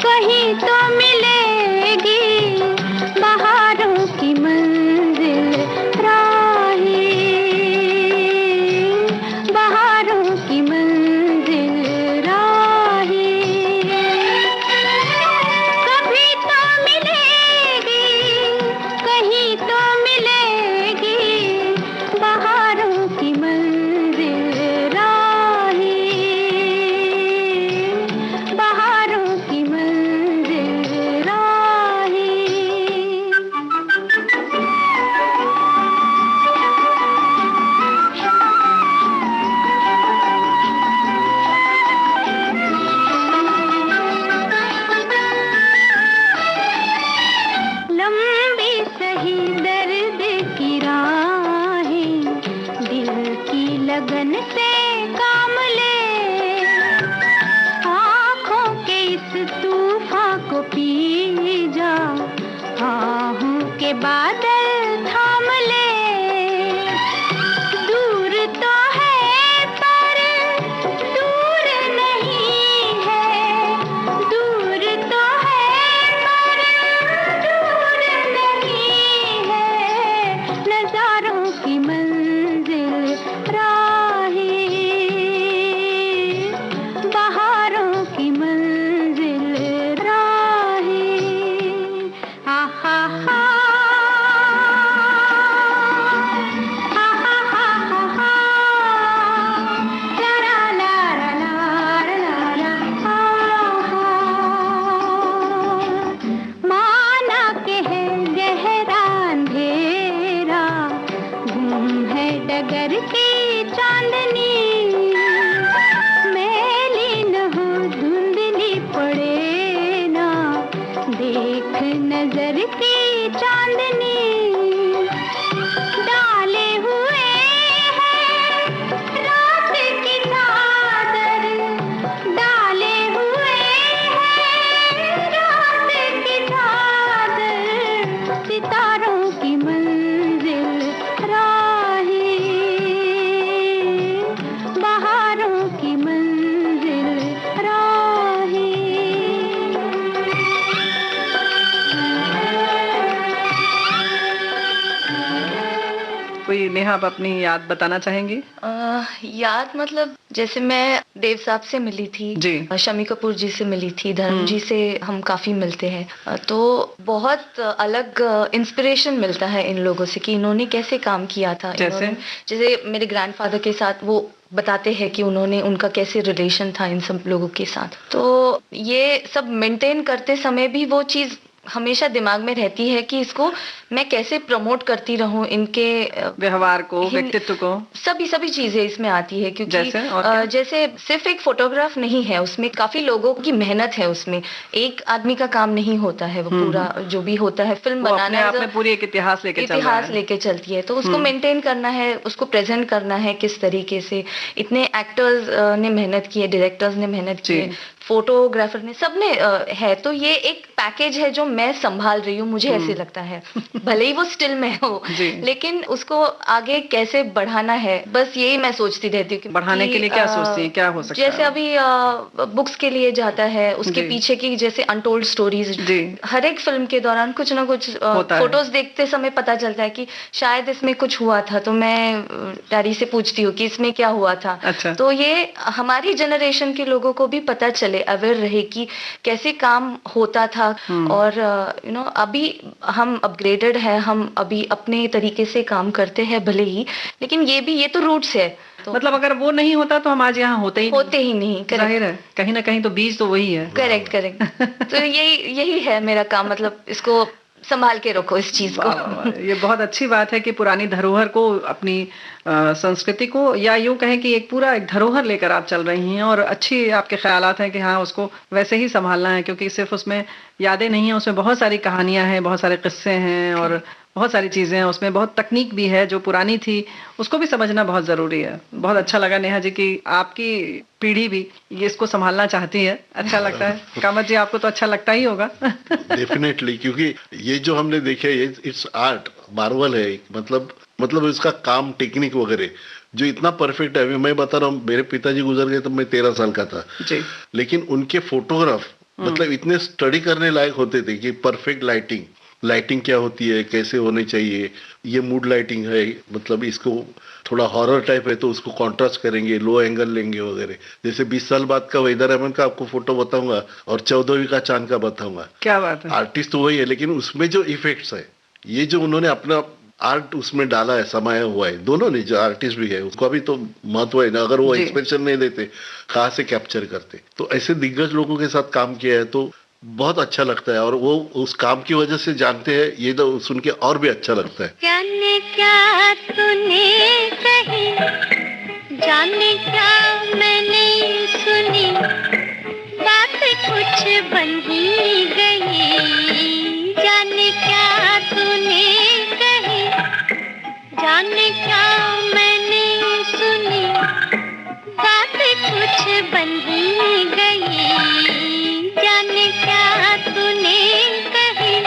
कहीं तो मिलेगी, बहारों की मंजिल राही, बहारों की मंजिल राही। कभी तो मिलेगी, कहीं तो मिलेगी, बहारों की मंजिल राही, बहारों की मंजिल राही। लंबी सही दर्द की राहें, दिल की लगन से काम ले, आँखों के इस तूफान को पी जा, आहों के बादल थाम ले। दूर तो है पर दूर नहीं है, दूर तो है पर दूर नहीं है, नजारों की मंजिल राही, बहारों की मंजिल राही। हा हा हा, हा हा हा हा हा, ला ला ला ला ला ला, हा हा। माना के है गहरा अंधेरा, गुम है डगर की चांदनी, मैली न हो धुंधली पड़े ना, देख नजर की चांदनी। डाले हुए हैं रात की चादर, डाले हुए हैं रात की चादर, कोई नेहा आप अपनी याद बताना चाहेंगी? याद मतलब जैसे मैं देव साहब से मिली थी जी। शमी कपूर जी से मिली थी, धर्म जी से हम काफी मिलते हैं, तो बहुत अलग इंस्पिरेशन मिलता है इन लोगों से कि इन्होंने कैसे काम किया था। जैसे मेरे ग्रैंडफादर के साथ वो बताते हैं कि उन्होंने उनका कैसे रिलेशन था इन सब लोगों के साथ, तो ये सब मेंटेन करते समय भी वो चीज हमेशा दिमाग में रहती है कि इसको मैं कैसे प्रमोट करती रहूं, इनके व्यवहार को, व्यक्तित्व को, सभी चीजें इसमें आती है, क्योंकि जैसे सिर्फ एक फोटोग्राफ नहीं है, उसमें काफी लोगों की मेहनत है, उसमें एक आदमी का काम नहीं होता है, वो पूरा जो भी होता है फिल्म बनाना अपने पूरी एक इतिहास लेके चलती है, तो उसको मेंटेन करना है, उसको प्रेजेंट करना है किस तरीके से। इतने एक्टर्स ने मेहनत की है, डायरेक्टर्स ने मेहनत की है, फोटोग्राफर ने, सबने है, तो ये एक पैकेज है जो मैं संभाल रही हूँ, मुझे ऐसे लगता है। भले ही वो स्टिल में हो, लेकिन उसको आगे कैसे बढ़ाना है, बस यही मैं सोचती रहती हूँ। बढ़ाने के लिए क्या सोचती है, क्या हो सकता है? जैसे अभी बुक्स के लिए जाता है, उसके पीछे की जैसे अनटोल्ड स्टोरीज, हर एक फिल्म के दौरान कुछ ना कुछ फोटोज देखते समय पता चलता है कि शायद इसमें कुछ हुआ था, तो मैं डैडी से पूछती हूँ कि इसमें क्या हुआ था। अच्छा। तो ये हमारी जनरेशन के लोगों को भी पता चले, अवेयर रहे कि कैसे काम होता था। और अभी हम अपग्रेडेड है, हम अभी अपने तरीके से काम करते हैं भले ही, लेकिन ये तो रूट्स है। तो मतलब अगर वो नहीं होता तो हम आज यहाँ होते ही नहीं। जाहिर है, कहीं ना कहीं तो बीज तो वही है। करेक्ट। तो यही है मेरा काम, मतलब इसको संभाल के रखो इस चीज को। ये बहुत अच्छी बात है कि पुरानी धरोहर को, अपनी संस्कृति को, या यूं कहें कि एक पूरा एक धरोहर लेकर आप चल रही हैं, और अच्छी आपके ख्यालात हैं कि हाँ उसको वैसे ही संभालना है, क्योंकि सिर्फ उसमें यादें नहीं हैं, उसमें बहुत सारी कहानियां हैं, बहुत सारे किस्से हैं, और बहुत सारी चीजें हैं उसमें, बहुत तकनीक भी है जो पुरानी थी, उसको भी समझना बहुत जरूरी है। बहुत अच्छा लगा नेहा जी कि आपकी पीढ़ी भी ये इसको संभालना चाहती है, अच्छा लगता है। कामत जी आपको तो अच्छा लगता ही होगा। डेफिनेटली, क्योंकि ये जो हमने देखे, ये इट्स आर्ट, मार्वल है, मतलब इसका काम, टेक्निक वगैरह जो इतना परफेक्ट है। मैं बता रहा हूँ, मेरे पिताजी गुजर गए तब मैं 13 साल का था जी। लेकिन उनके फोटोग्राफ मतलब इतने स्टडी करने लायक होते थे कि परफेक्ट लाइटिंग क्या होती है, कैसे होनी चाहिए, ये मूड लाइटिंग है, मतलब इसको थोड़ा हॉरर टाइप है तो उसको कॉन्ट्रास्ट करेंगे, लो एंगल लेंगे वगैरह। जैसे 20 साल बाद का वहीदा रहमान का आपको फोटो बताऊंगा और 14वीं का चांद का बताऊंगा। क्या बात है। आर्टिस्ट तो वही है, लेकिन उसमें जो इफेक्ट्स है, ये जो उन्होंने अपना आर्ट उसमें डाला है, समाया हुआ है, दोनों ने, जो आर्टिस्ट भी है उसका भी तो महत्व है ना। अगर वो एक्सप्रेशन नहीं देते, कहाँ से कैप्चर करते। तो ऐसे दिग्गज लोगों के साथ काम किया है तो बहुत अच्छा लगता है, और वो उस काम की वजह से जानते हैं, ये तो सुन के और भी अच्छा लगता है। जाने क्या तूने कही, जाने क्या मैंने सुनी, बात कुछ बन ही गई। जाने क्या तूने कही, जाने क्या मैंने सुनी, बात कुछ बन ही गई। जाने क्या तूने कही।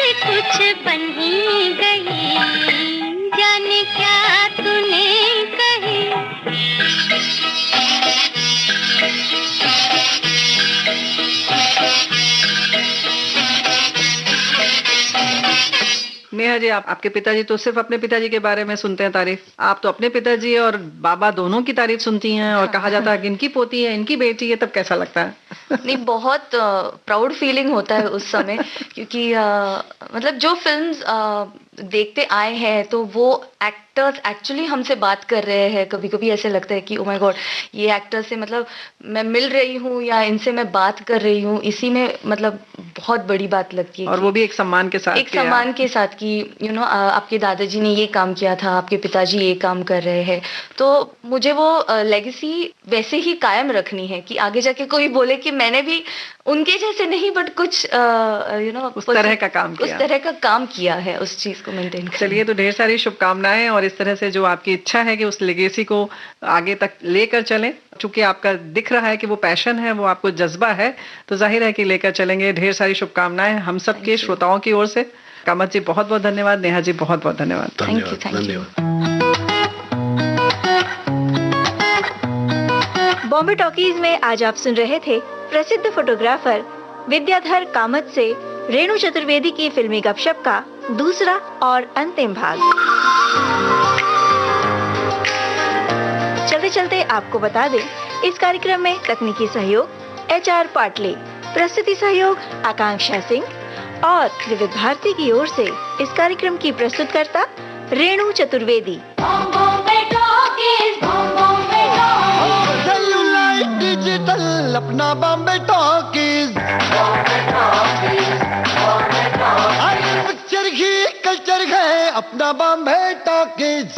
से कुछ बन ही गई, जाने क्या तूने कही। नेहा जी, आपके पिताजी तो सिर्फ अपने पिताजी के बारे में सुनते हैं तारीफ, आप तो अपने पिताजी और बाबा दोनों की तारीफ सुनती हैं, और कहा जाता है कि इनकी पोती है, इनकी बेटी है, तब कैसा लगता है? नहीं, बहुत प्राउड फीलिंग होता है उस समय, क्योंकि मतलब जो फिल्म्स देखते आए हैं तो वो एक्टर्स एक्चुअली हमसे बात कर रहे हैं। कभी कभी ऐसे लगता है कि ओ माय गॉड, ये एक्टर से मतलब मैं मिल रही हूँ या इनसे मैं बात कर रही हूँ, इसी में मतलब बहुत बड़ी बात लगती है। और वो भी एक सम्मान के साथ, एक सम्मान के साथ कि आपके दादाजी ने ये काम किया था, आपके पिताजी ये काम कर रहे हैं, तो मुझे वो लेगेसी वैसे ही कायम रखनी है कि आगे जाके कोई बोले कि मैंने भी उनके जैसे नहीं बट कुछ उस तरह का काम किया, उस तरह का काम किया है, उस चीज को मेंटेन करना। चलिए, तो ढेर सारी शुभकामनाएं, और इस तरह से जो आपकी इच्छा है कि उस लेगेसी को आगे तक लेकर चलें, चूंकि आपका दिख रहा है कि वो पैशन है, वो आपको जज्बा है, तो जाहिर है कि लेकर चलेंगे। ढेर सारी शुभकामनाएं हम सब के श्रोताओं की ओर से। कामत जी बहुत बहुत धन्यवाद, नेहा जी बहुत बहुत धन्यवाद। Thank you. बॉम्बे टॉकीज में आज आप सुन रहे थे प्रसिद्ध फोटोग्राफर विद्याधर कामत से रेणु चतुर्वेदी की फिल्मी गपशप का दूसरा और अंतिम भाग। चलते चलते आपको बता दें, इस कार्यक्रम में तकनीकी सहयोग HR पाटले, प्रस्तुति सहयोग आकांक्षा सिंह, और विविध भारती की ओर से इस कार्यक्रम की प्रस्तुतकर्ता रेणु चतुर्वेदी। डिजिटल अपना बॉम्बे टॉकीज, पिक्चर की कल्चर है अपना बॉम्बे टॉकीज।